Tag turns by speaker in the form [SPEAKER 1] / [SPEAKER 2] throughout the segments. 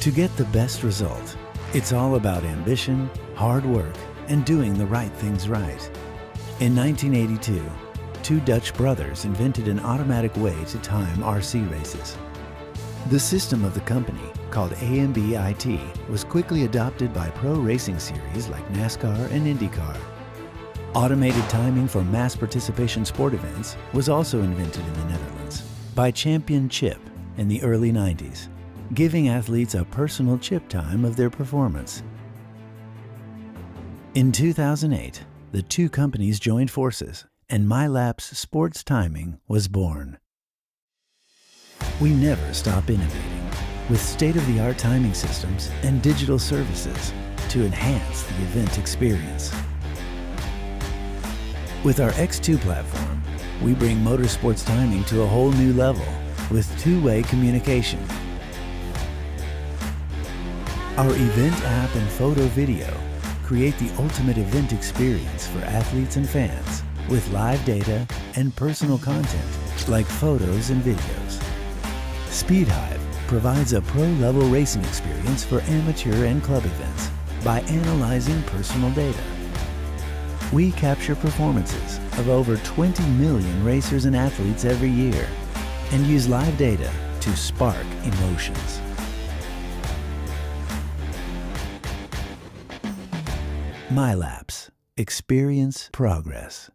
[SPEAKER 1] To get the best result, it's all about ambition, hard work, and doing the right things right. In 1982, two Dutch brothers invented an automatic way to time RC races. The system of the company, called AMB-IT, was quickly adopted by pro racing series like NASCAR and IndyCar. Automated timing for mass participation sport events was also invented in the Netherlands by Champion Chip in the early 90s, giving athletes a personal chip time of their performance. In 2008, the two companies joined forces and MYLAPS Sports Timing was born. We never stop innovating with state-of-the-art timing systems and digital services to enhance the event experience. With our X2 platform, we bring motorsports timing to a whole new level with two-way communication. Our event app and photo video create the ultimate event experience for athletes and fans with live data and personal content like photos and videos. SpeedHive provides a pro-level racing experience for amateur and club events by analyzing personal data. We capture performances of over 20 million racers and athletes every year and use live data to spark emotions. MYLAPS. Experience progress.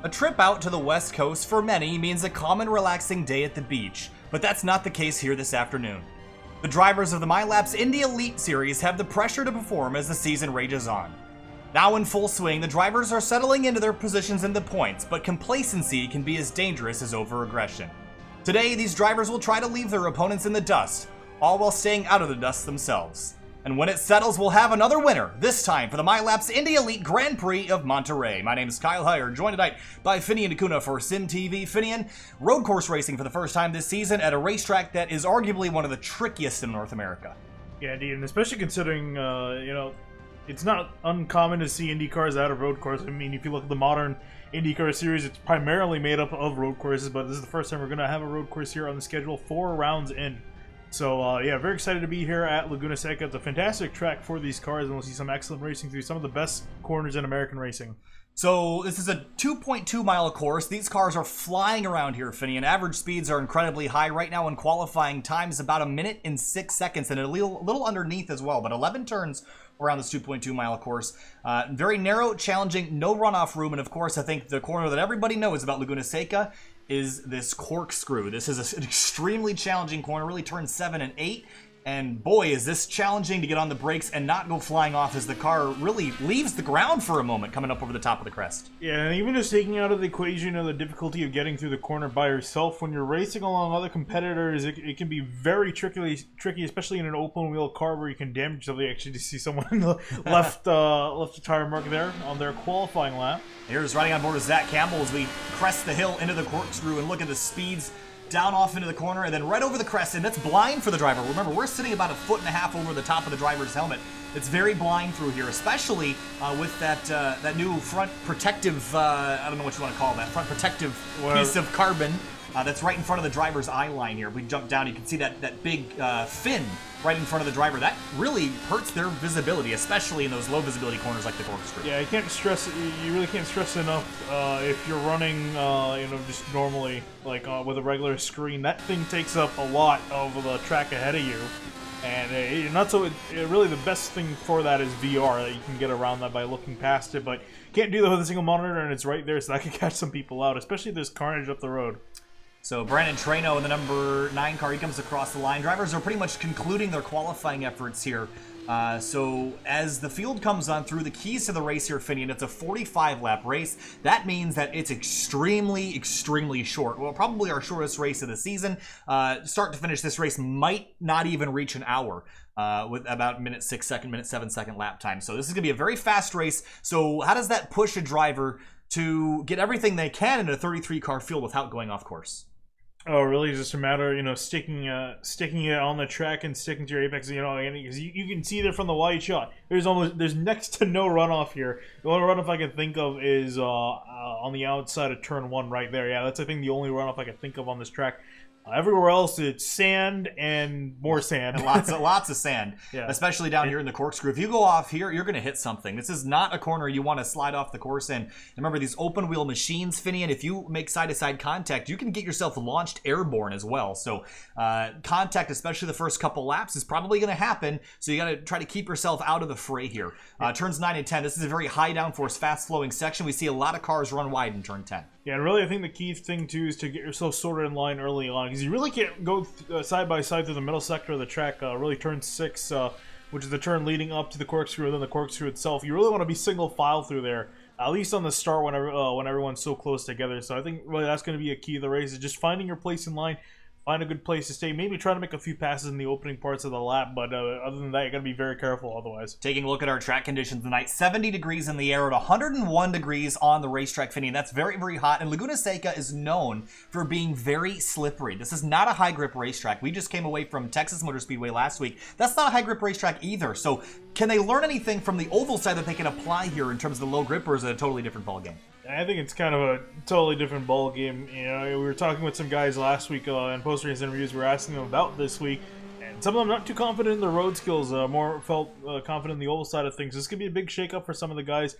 [SPEAKER 2] A trip out to the West Coast for many means a common relaxing day at the beach, but that's not the case here this afternoon. The drivers of the MYLAPS Indy Elite Series have the pressure to perform as the season rages on. Now in full swing, the drivers are settling into their positions in the points, but complacency can be as dangerous as over-aggression. Today, these drivers will try to leave their opponents in the dust, all while staying out of the dust themselves. And when it settles, we'll have another winner, this time for the MYLAPS Indy Elite Grand Prix of Monterey. My name is Kyle Heyer, joined tonight by Finian Acuna for SimTV. Finian, road course racing for the first time this season at a racetrack that is arguably one of the trickiest in North America.
[SPEAKER 3] Yeah, indeed, and especially considering, it's not uncommon to see Indy cars out of road course. I mean, if you look at the modern IndyCar series, it's primarily made up of road courses, but this is the first time we're going to have a road course here on the schedule 4 rounds in. So, yeah, very excited to be here at Laguna Seca. It's a fantastic track for these cars, and we'll see some excellent racing through some of the best corners in American racing.
[SPEAKER 2] So, this is a 2.2-mile course. These cars are flying around here, Finian. Average speeds are incredibly high. Right now in qualifying, time is about 1 minute and 6 seconds, and a little underneath as well, but 11 turns around this 2.2-mile course. Very narrow, challenging, no runoff room, and of course, I think the corner that everybody knows about Laguna Seca is this corkscrew. This is an extremely challenging corner, really turns 7 and 8. And boy, is this challenging to get on the brakes and not go flying off as the car really leaves the ground for a moment coming up over the top of the crest.
[SPEAKER 3] Yeah, and even just taking out of the equation the difficulty of getting through the corner by yourself, when you're racing along other competitors, it can be very tricky, especially in an open wheel car where you can damage yourself. You actually see someone in the left tire mark there on their qualifying lap.
[SPEAKER 2] Here's riding on board with Zach Campbell as we crest the hill into the corkscrew and look at the speeds down off into the corner and then right over the crest, and that's blind for the driver. Remember, we're sitting about 1.5 feet over the top of the driver's helmet. It's very blind through here, especially with that new front protective, I don't know what you want to call that, front protective piece of carbon that's right in front of the driver's eye line here. If we jump down, you can see that big fin right in front of the driver. That really hurts their visibility, especially in those low visibility corners like the corkscrew.
[SPEAKER 3] Yeah, you really can't stress enough if you're running, just normally, like with a regular screen. That thing takes up a lot of the track ahead of you. And really the best thing for that is VR, that you can get around that by looking past it, but can't do that with a single monitor, and it's right there, so that can catch some people out, especially if there's carnage up the road.
[SPEAKER 2] So Brandon Treno in the number 9 car, he comes across the line. Drivers are pretty much concluding their qualifying efforts here. So as the field comes on through, the keys to the race here, Finian, it's a 45-lap race. That means that it's extremely, extremely short. Well, probably our shortest race of the season. Start to finish, this race might not even reach an hour. With about minute 6 second, minute 7 second lap time. So this is going to be a very fast race. So how does that push a driver to get everything they can in a 33-car field without going off course?
[SPEAKER 3] Oh, really? It's just a matter of, sticking it on the track and sticking to your apex, because you can see there from the wide shot. There's next to no runoff here. The only runoff I can think of is on the outside of turn 1 right there. Yeah, that's, I think, the only runoff I can think of on this track. Everywhere else, it's sand and more sand.
[SPEAKER 2] And lots of sand,
[SPEAKER 3] yeah.
[SPEAKER 2] Especially down here in the corkscrew. If you go off here, you're going to hit something. This is not a corner you want to slide off the course in. And remember, these open wheel machines, Finian, if you make side-to-side contact, you can get yourself launched airborne as well. So contact, especially the first couple laps, is probably going to happen. So you got to try to keep yourself out of the fray here. Turns 9 and 10, this is a very high downforce, fast-flowing section. We see a lot of cars run wide in turn 10.
[SPEAKER 3] Yeah, and really, I think the key thing, too, is to get yourself sorted in line early on, because you really can't go side by side through the middle sector of the track, really turn 6, which is the turn leading up to the corkscrew, and then the corkscrew itself. You really want to be single file through there, at least on the start when everyone's so close together. So I think really that's going to be a key of the race, is just finding your place in line, find a good place to stay, maybe try to make a few passes in the opening parts of the lap, but other than that, you got to be very careful otherwise.
[SPEAKER 2] Taking a look at our track conditions tonight, 70 degrees in the air at 101 degrees on the racetrack, Finian. That's very, very hot, and Laguna Seca is known for being very slippery. This is not a high-grip racetrack. We just came away from Texas Motor Speedway last week. That's not a high-grip racetrack either, so can they learn anything from the oval side that they can apply here in terms of the low grip, or is it a totally different ballgame?
[SPEAKER 3] I think it's kind of a totally different ball game. We were talking with some guys last week in post-race interviews. We were asking them about this week, and some of them not too confident in their road skills. More felt confident in the oval side of things. This could be a big shakeup for some of the guys.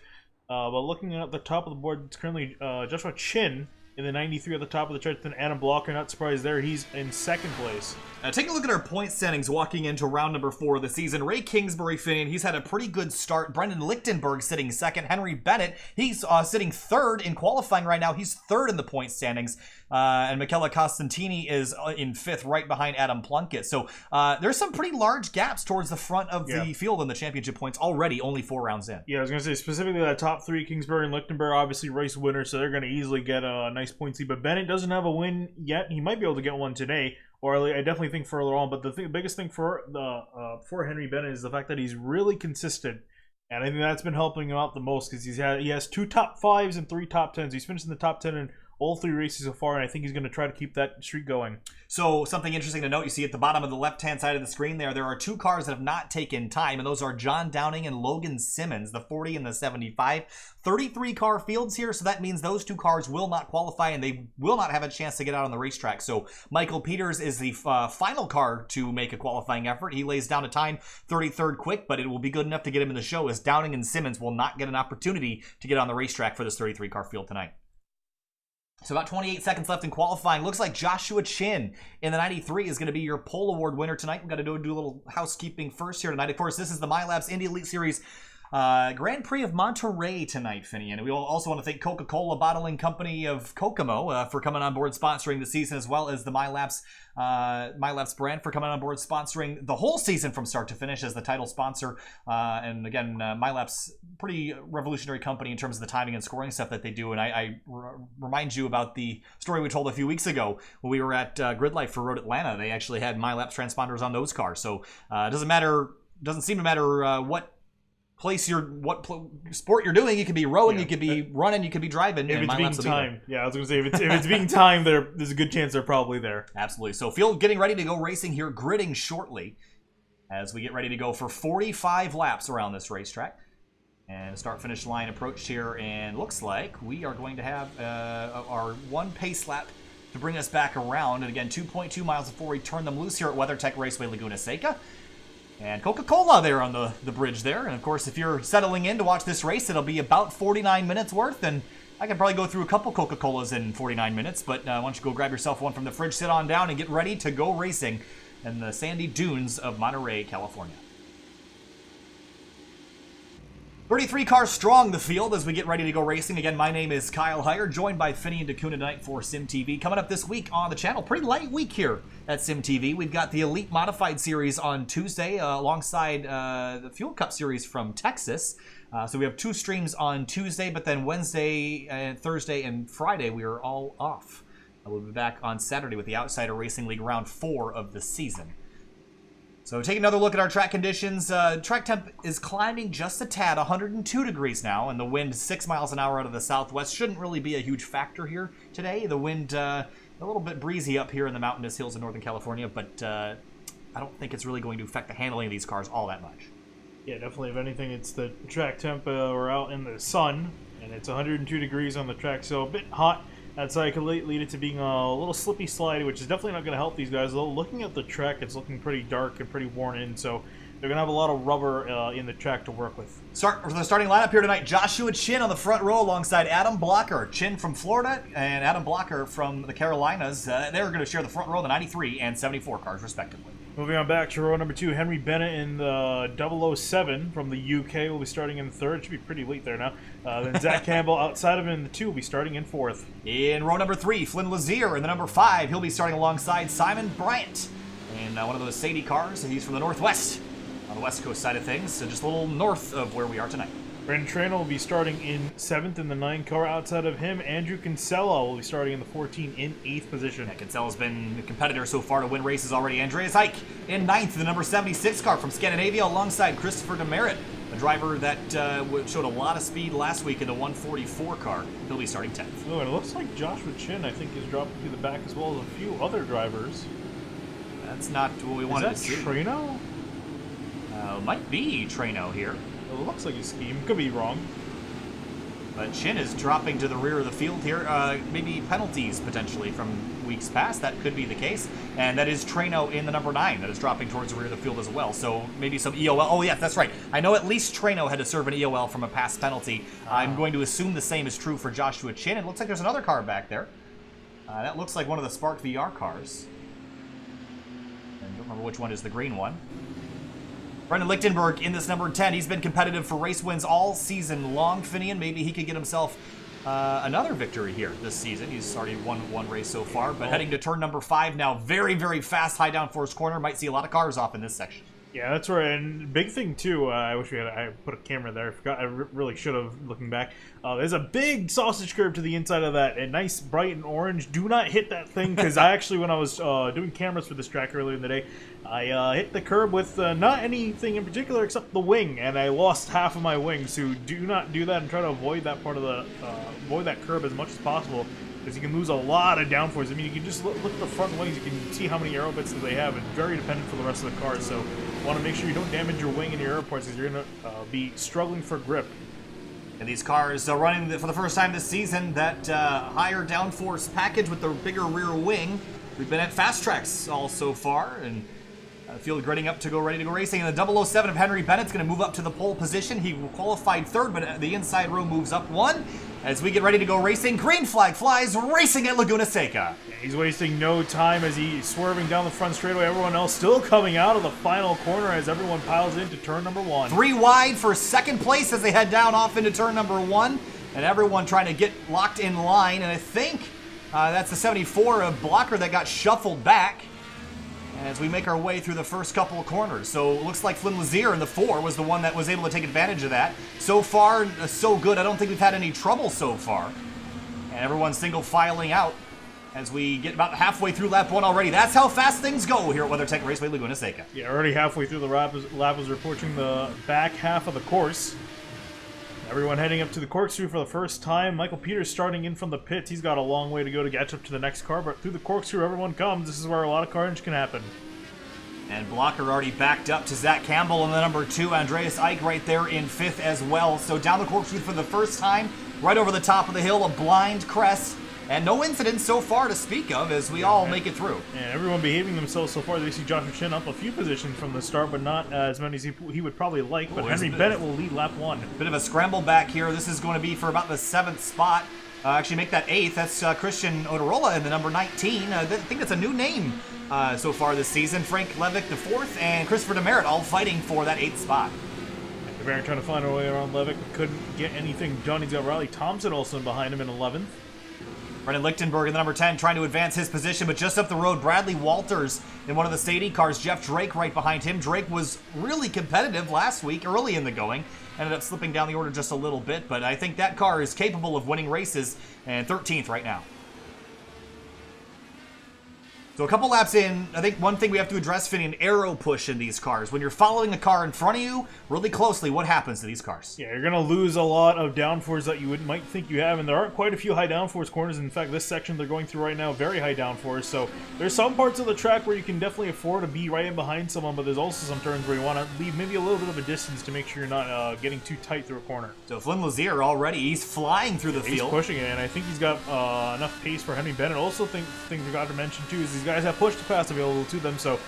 [SPEAKER 3] But looking at the top of the board, it's currently Joshua Chin in the 93 at the top of the chart. Then Adam Blocker, not surprised there. He's in second place.
[SPEAKER 2] Taking a look at our point standings walking into round number 4 of the season. Ray Kingsbury, Finian, he's had a pretty good start. Brendan Lichtenberg sitting second. Henry Bennett, he's sitting third in qualifying right now. He's third in the point standings. And Michele Costantini is in 5th, right behind Adam Plunkett. So there's some pretty large gaps towards the front of the field in the championship points already, only 4 rounds in.
[SPEAKER 3] Yeah, I was going to say, specifically that top 3, Kingsbury and Lichtenberg, obviously race winners, so they're going to easily get a nice point lead. But Bennett doesn't have a win yet. He might be able to get one today, or I definitely think further on. But the biggest thing for Henry Bennett is the fact that he's really consistent. And I think that's been helping him out the most, because he has 2 top 5s and 3 top 10s. He's finished in the top 10 in all 3 races so far, and I think he's going to try to keep that streak going. So
[SPEAKER 2] something interesting to note, you see at the bottom of the left-hand side of the screen there are 2 cars that have not taken time, and those are John Downing and Logan Simmons, the 40 and the 75. 33 car fields here, so that means those 2 cars will not qualify, and they will not have a chance to get out on the racetrack. So Michael Peters is the final car to make a qualifying effort. He lays down a time, 33rd quick, but it will be good enough to get him in the show, as Downing and Simmons will not get an opportunity to get on the racetrack for this 33 car field tonight. So about 28 seconds left in qualifying. Looks like Joshua Chin in the 93 is going to be your pole award winner tonight. We've got to do a little housekeeping first here tonight. Of course, this is the MYLAPS Indy Elite Series Grand Prix of Monterey tonight, Finian. We also want to thank Coca-Cola Bottling Company of Kokomo for coming on board sponsoring the season, as well as the MYLAPS brand for coming on board sponsoring the whole season from start to finish as the title sponsor. And again, MYLAPS, pretty revolutionary company in terms of the timing and scoring stuff that they do. And I remind you about the story we told a few weeks ago when we were at Grid Life for Road Atlanta. They actually had MYLAPS transponders on those cars. So it doesn't seem to matter what sport you're doing. You could be rowing, you could be running, you could be driving.
[SPEAKER 3] If it's being timed, I was going to say, if it's being timed, there's a good chance they're probably there.
[SPEAKER 2] Absolutely. So field getting ready to go racing here, gridding shortly as we get ready to go for 45 laps around this racetrack. And start-finish line approached here, and looks like we are going to have our 1 pace lap to bring us back around. And again, 2.2 miles before we turn them loose here at WeatherTech Raceway Laguna Seca. And Coca-Cola there on the bridge there. And of course, if you're settling in to watch this race, it'll be about 49 minutes worth. And I can probably go through a couple Coca-Colas in 49 minutes. But why don't you go grab yourself one from the fridge, sit on down, and get ready to go racing in the sandy dunes of Monterey, California. 33 cars strong, the field, as we get ready to go racing. Again, my name is Kyle Heyer, joined by Finney and DeCuna tonight for SimTV. Coming up this week on the channel, pretty light week here at SimTV. We've got the Elite Modified Series on Tuesday, alongside the Fuel Cup Series from Texas. So we have 2 streams on Tuesday, but then Wednesday, and Thursday, and Friday, we are all off. We'll be back on Saturday with the Outsider Racing League Round 4 of the season. So take another look at our track conditions. Track temp is climbing just a tad, 102 degrees now, and the wind 6 miles an hour out of the southwest. Shouldn't really be a huge factor here today. The wind a little bit breezy up here in the mountainous hills of Northern California, but I don't think it's really going to affect the handling of these cars all that much.
[SPEAKER 3] Yeah, definitely. If anything, it's the track temp. We're out in the sun, and it's 102 degrees on the track, so a bit hot. Outside could lead it to being a little slippy slidey, which is definitely not going to help these guys. Though looking at the track, it's looking pretty dark and pretty worn in, so they're going to have a lot of rubber in the track to work with.
[SPEAKER 2] For the starting lineup here tonight, Joshua Chin on the front row alongside Adam Blocker. Chin from Florida and Adam Blocker from the Carolinas. They're going to share the front row, the 93 and 74 cars, respectively.
[SPEAKER 3] Moving on back to row number 2, Henry Bennett in the 007 from the UK will be starting in 3rd. Should be pretty late there now. Then Zach Campbell outside of him in the 2 will be starting in 4th.
[SPEAKER 2] In row number 3, Flynn Lazier in the number 5. He'll be starting alongside Simon Bryant in one of those Sadie cars. He's from the Northwest, on the West Coast side of things, so just a little north of where we are tonight.
[SPEAKER 3] Brandon Traynor will be starting in 7th in the 9 car. Outside of him, Andrew Kinsella will be starting in the 14 in 8th position.
[SPEAKER 2] Yeah, Kinsella's been a competitor so far to win races already. Andreas Eich in 9th, the number 76 car from Scandinavia, alongside Christopher Demerit, a driver that showed a lot of speed last week in the 144 car. He'll be starting 10th.
[SPEAKER 3] Oh, and it looks like Joshua Chin, I think, is dropping to the back as well as a few other drivers.
[SPEAKER 2] That's not what we wanted to see.
[SPEAKER 3] Is that Traynor?
[SPEAKER 2] Might be Traynor here.
[SPEAKER 3] It looks like a scheme. Could be wrong.
[SPEAKER 2] But Chin is dropping to the rear of the field here. Maybe penalties potentially from weeks past. That could be the case. And that is Traynor in the number 9 that is dropping towards the rear of the field as well. So maybe some EOL. Oh, yeah, that's right. I know at least Traynor had to serve an EOL from a past penalty. I'm going to assume the same is true for Joshua Chin. It looks like there's another car back there. That looks like one of the Spark VR cars. I don't remember which one is the green one. Brendan Lichtenberg in this number 10. He's been competitive for race wins all season long, Finian. Maybe he could get himself another victory here this season. He's already won one race so far, but heading to turn number 5 now. Very, very fast, high downforce corner. Might see a lot of cars off in this section.
[SPEAKER 3] Yeah, that's right. And big thing, too, I wish I put a camera there. I forgot. I really should have, looking back. There's a big sausage curve to the inside of that. A nice, bright and orange. Do not hit that thing, because I actually, when I was doing cameras for this track earlier in the day, I hit the curb with not anything in particular except the wing, and I lost half of my wing. So do not do that and try to avoid that part of the, avoid that curb as much as possible, because you can lose a lot of downforce. I mean, you can just look at the front wings, you can see how many aero bits that they have. It's very dependent for the rest of the cars, so you want to make sure you don't damage your wing and your aero points, because you're going to be struggling for grip.
[SPEAKER 2] And these cars are running for the first time this season that higher downforce package with the bigger rear wing. We've been at fast tracks all so far, and field grading up to go ready to go racing. And the 007 of Henry Bennett's going to move up to the pole position. He qualified 3rd, but the inside row moves up 1. As we get ready to go racing, green flag flies, racing at Laguna Seca.
[SPEAKER 3] He's wasting no time as he's swerving down the front straightaway. Everyone else still coming out of the final corner as everyone piles into turn number 1.
[SPEAKER 2] 3 wide for 2nd place as they head down off into turn number 1. And everyone trying to get locked in line. And I think that's the 74 of Blocker that got shuffled back as we make our way through the first couple of corners. So it looks like Flynn Lazier in the 4 was the one that was able to take advantage of that. So far, so good. I don't think we've had any trouble so far. And everyone's single filing out as we get about halfway through lap 1 already. That's how fast things go here at WeatherTech Raceway Laguna Seca.
[SPEAKER 3] Yeah, already halfway through the lap as we're approaching the back half of the course. Everyone heading up to the corkscrew for the first time. Michael Peters starting in from the pits. He's got a long way to go to catch up to the next car, but through the corkscrew everyone comes. This is where a lot of carnage can happen.
[SPEAKER 2] And Blocker already backed up to Zach Campbell in the number 2. Andreas Eich right there in 5th as well. So down the corkscrew for the first time, right over the top of the hill, a blind crest And no incidents so far to speak of as we all make it through.
[SPEAKER 3] And everyone behaving themselves so far. They see Joshua Chin up a few positions from the start, but not as many as he would probably like. But Henry Bennett will lead lap 1.
[SPEAKER 2] Bit of a scramble back here. This is going to be for about the 7th spot. Actually, make that 8th. That's Christian Odarola in the number 19. I think that's a new name so far this season. Frank Levick, the 4th, and Christopher Demerit all fighting for that 8th spot.
[SPEAKER 3] Demerit trying to find a way around Levick, but couldn't get anything done. He's got Riley Thompson also behind him in 11th.
[SPEAKER 2] Brendan Lichtenberg in the number 10 trying to advance his position, but just up the road, Bradley Walters in one of the Sadie cars. Jeff Drake right behind him. Drake was really competitive last week, early in the going. Ended up slipping down the order just a little bit, but I think that car is capable of winning races, and 13th right now. So a couple laps in, I think one thing we have to address, Finney, an arrow push in these cars. When you're following a car in front of you really closely, what happens to these cars?
[SPEAKER 3] Yeah, you're going to lose a lot of downforce that you might think you have, and there aren't quite a few high downforce corners. In fact, this section they're going through right now, very high downforce. So there's some parts of the track where you can definitely afford to be right in behind someone, but there's also some turns where you want to leave maybe a little bit of a distance to make sure you're not getting too tight through a corner.
[SPEAKER 2] So Flynn Lazier already, he's flying through the field.
[SPEAKER 3] He's pushing it, and I think he's got enough pace for Henry Bennett. Also, thing we got to mention too is these guys have push to pass available to them, so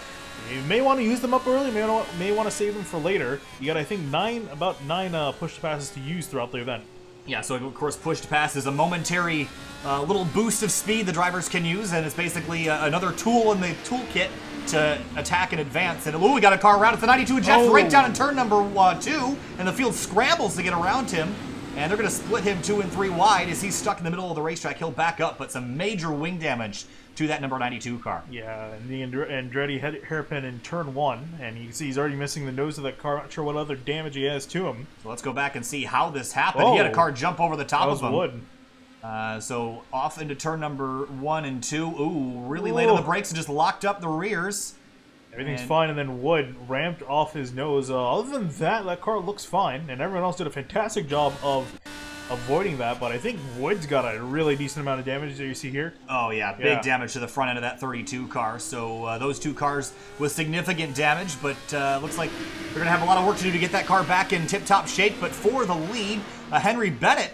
[SPEAKER 3] you may want to use them up early, may want to save them for later. You got, I think, about nine push to passes to use throughout the event.
[SPEAKER 2] Yeah, so of course push to pass is a momentary little boost of speed the drivers can use, and it's basically another tool in the toolkit to attack and advance. And we got a car around. It's the 92 Jeff right down in turn number 2, and the field scrambles to get around him. And they're going to split him 2 and 3 wide as he's stuck in the middle of the racetrack. He'll back up, but some major wing damage to that number 92 car.
[SPEAKER 3] Yeah, and the Andretti hairpin in turn 1, and you can see he's already missing the nose of that car. Not sure what other damage he has to him.
[SPEAKER 2] So let's go back and see how this happened. He had a car jump over the top of him.
[SPEAKER 3] Wood.
[SPEAKER 2] So off into turn number 1 and 2. Ooh, really late on the brakes and just locked up the rears.
[SPEAKER 3] Everything's fine, and then Wood ramped off his nose. Other than that, that car looks fine, and everyone else did a fantastic job of avoiding that, but I think Wood's got a really decent amount of damage that you see here.
[SPEAKER 2] Oh yeah, big damage to the front end of that 32 car. So those two cars with significant damage, but looks like they're going to have a lot of work to do to get that car back in tip-top shape. But for the lead, Henry Bennett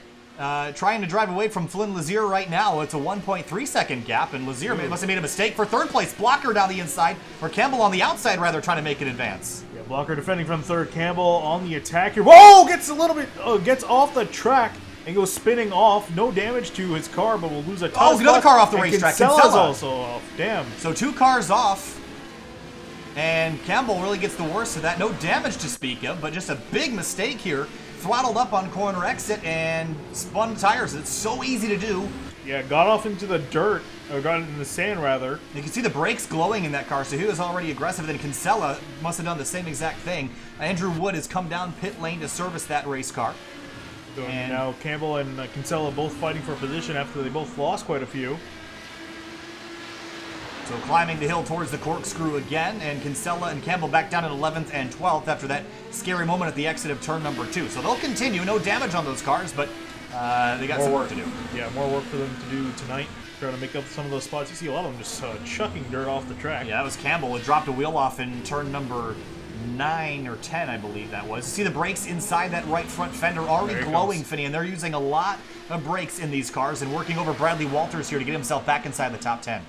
[SPEAKER 2] trying to drive away from Flynn Lazier right now. It's a 1.3 second gap, and Lazier must have made a mistake for third place. Blocker down the inside, or Campbell on the outside rather, trying to make an advance.
[SPEAKER 3] Yeah, Blocker defending from third. Campbell on the attack here. Whoa! Gets a little bit, gets off the track and goes spinning off. No damage to his car, but will lose a ton.
[SPEAKER 2] Oh, another car off the racetrack.
[SPEAKER 3] Kinsella's also off. Damn.
[SPEAKER 2] So 2 cars off, and Campbell really gets the worst of that. No damage to speak of, but just a big mistake here. Throttled up on corner exit and spun tires. It's so easy to do.
[SPEAKER 3] Yeah, got off into the dirt, or got in the sand rather.
[SPEAKER 2] You can see the brakes glowing in that car, so he was already aggressive. Then Kinsella must have done the same exact thing. Andrew Wood has come down pit lane to service that race car.
[SPEAKER 3] So and now Campbell and Kinsella both fighting for position after they both lost quite a few.
[SPEAKER 2] So climbing the hill towards the corkscrew again, and Kinsella and Campbell back down at 11th and 12th after that scary moment at the exit of turn number 2. So they'll continue, no damage on those cars, but they got some work to do.
[SPEAKER 3] Yeah, more work for them to do tonight. Trying to make up some of those spots. You see a lot of them just chucking dirt off the track.
[SPEAKER 2] Yeah, that was Campbell. It dropped a wheel off in turn number 9 or 10, I believe that was. You see the brakes inside that right front fender already glowing, Finney, and they're using a lot of brakes in these cars and working over Bradley Walters here to get himself back inside the top 10.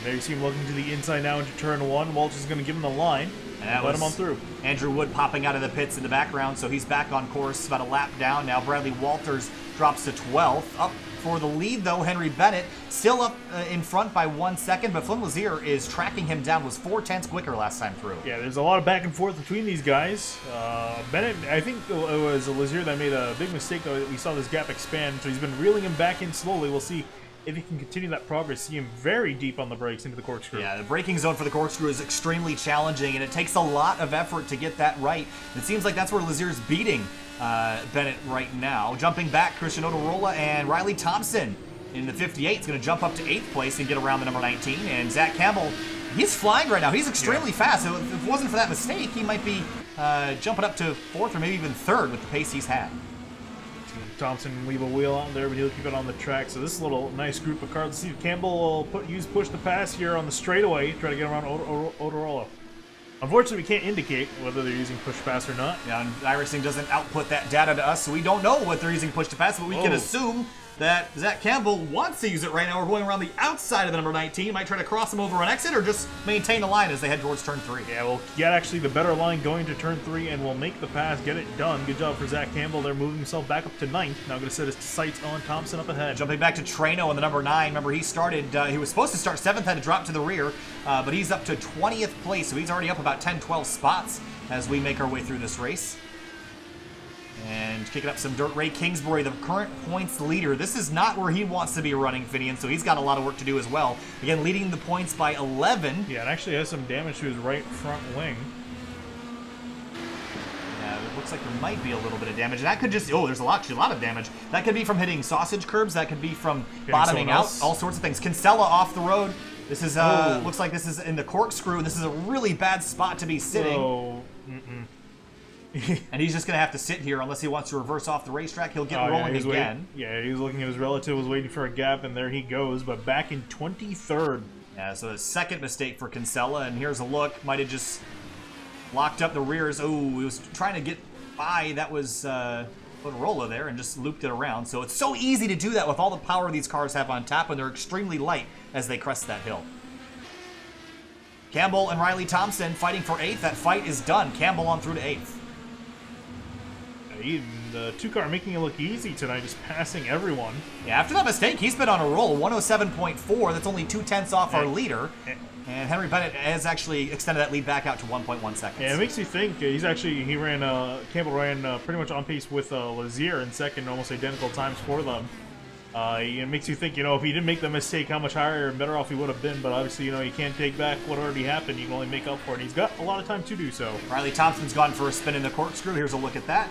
[SPEAKER 3] There you see him looking to the inside now into turn 1. Walters is going to give him the line and let him on through.
[SPEAKER 2] Andrew Wood popping out of the pits in the background, so he's back on course, about a lap down now. Bradley Walters drops to 12th. Up for the lead, though, Henry Bennett still up in front by 1 second, but Flynn Lazier is tracking him down, was 4/10 quicker last time through.
[SPEAKER 3] Yeah, there's a lot of back and forth between these guys. Bennett, I think it was Lazier that made a big mistake, though. We saw this gap expand, so he's been reeling him back in slowly. We'll see if he can continue that progress. See him very deep on the brakes into the corkscrew.
[SPEAKER 2] Yeah, the braking zone for the corkscrew is extremely challenging, and it takes a lot of effort to get that right. It seems like that's where Lazier's beating Bennett right now. Jumping back, Christian Odarola and Riley Thompson in the 58 is going to jump up to 8th place and get around the number 19. And Zach Campbell, he's flying right now. He's extremely fast. So if it wasn't for that mistake, he might be jumping up to 4th or maybe even 3rd with the pace he's had.
[SPEAKER 3] Thompson leave a wheel out there, but he'll keep it on the track. So this is a little nice group of cars. Let's see if Campbell will use push to pass here on the straightaway, try to get around Odarola. Unfortunately, we can't indicate whether they're using push to pass or not.
[SPEAKER 2] Yeah, and iRacing doesn't output that data to us, so we don't know what they're using push to pass, but we can assume that Zach Campbell wants to use it right now. We're going around the outside of the number 19. Might try to cross him over on exit or just maintain the line as they head towards turn 3.
[SPEAKER 3] Yeah, we'll get actually the better line going to turn 3, and we'll make the pass, get it done. Good job for Zach Campbell. They're moving himself back up to 9th. Now going to set his sights on Thompson up ahead.
[SPEAKER 2] Jumping back to Trano on the number 9. Remember, he was supposed to start 7th, had to drop to the rear, but he's up to 20th place, so he's already up about 10, 12 spots as we make our way through this race. And kicking up some dirt, Ray Kingsbury, the current points leader. This is not where he wants to be running, Finian, so he's got a lot of work to do as well. Again, leading the points by 11.
[SPEAKER 3] Yeah, it actually has some damage to his right front wing.
[SPEAKER 2] Yeah, it looks like there might be a little bit of damage. And that could just, there's actually a lot of damage. That could be from hitting sausage curbs. That could be from bottoming out. All sorts of things. Kinsella off the road. This is, looks like this is in the corkscrew. This is a really bad spot to be sitting.
[SPEAKER 3] Oh,
[SPEAKER 2] and he's just going to have to sit here unless he wants to reverse off the racetrack. He'll get rolling again.
[SPEAKER 3] He was looking at his relative, was waiting for a gap, and there he goes, but back in 23rd.
[SPEAKER 2] Yeah, so the second mistake for Kinsella, and here's a look. Might have just locked up the rears. Oh, he was trying to get by. That was Motorola there and just looped it around. So it's so easy to do that with all the power these cars have on tap when they're extremely light as they crest that hill. Campbell and Riley Thompson fighting for 8th. That fight is done. Campbell on through to 8th.
[SPEAKER 3] The two-car making it look easy tonight, just passing everyone.
[SPEAKER 2] Yeah, after that mistake, he's been on a roll. 107.4. That's only 2/10 off our leader. And Henry Bennett has actually extended that lead back out to 1.1 seconds.
[SPEAKER 3] Yeah, it makes you think. Campbell ran pretty much on pace with Lazier in second, almost identical times for them. It makes you think, if he didn't make the mistake, how much higher and better off he would have been. But obviously, you can't take back what already happened. You can only make up for it. He's got a lot of time to do so.
[SPEAKER 2] Riley Thompson's gone for a spin in the corkscrew. Here's a look at that.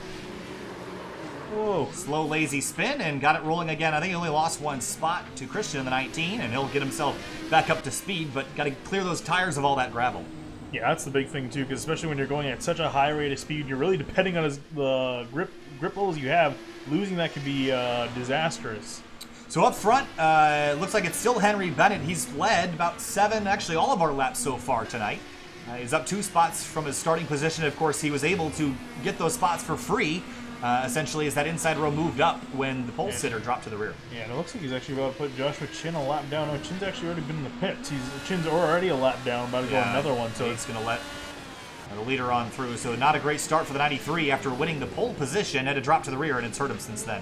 [SPEAKER 3] Whoa.
[SPEAKER 2] Slow, lazy spin and got it rolling again. I think he only lost one spot to Christian in the 19, and he'll get himself back up to speed, but got to clear those tires of all that gravel.
[SPEAKER 3] Yeah, that's the big thing, too, because especially when you're going at such a high rate of speed, you're really depending on the grip levels you have. Losing that could be disastrous.
[SPEAKER 2] So up front, looks like it's still Henry Bennett. He's led about 7, actually all of our laps so far tonight. He's up 2 spots from his starting position. Of course, he was able to get those spots for free. Essentially, as that inside row moved up when the pole sitter dropped to the rear.
[SPEAKER 3] Yeah, and it looks like he's actually about to put Joshua Chin a lap down. No, Chin's actually already been in the pits. Chin's already a lap down, about to go another one. So
[SPEAKER 2] he's going to let the leader on through. So not a great start for the 93 after winning the pole position. Had to drop to the rear, and it's hurt him since then.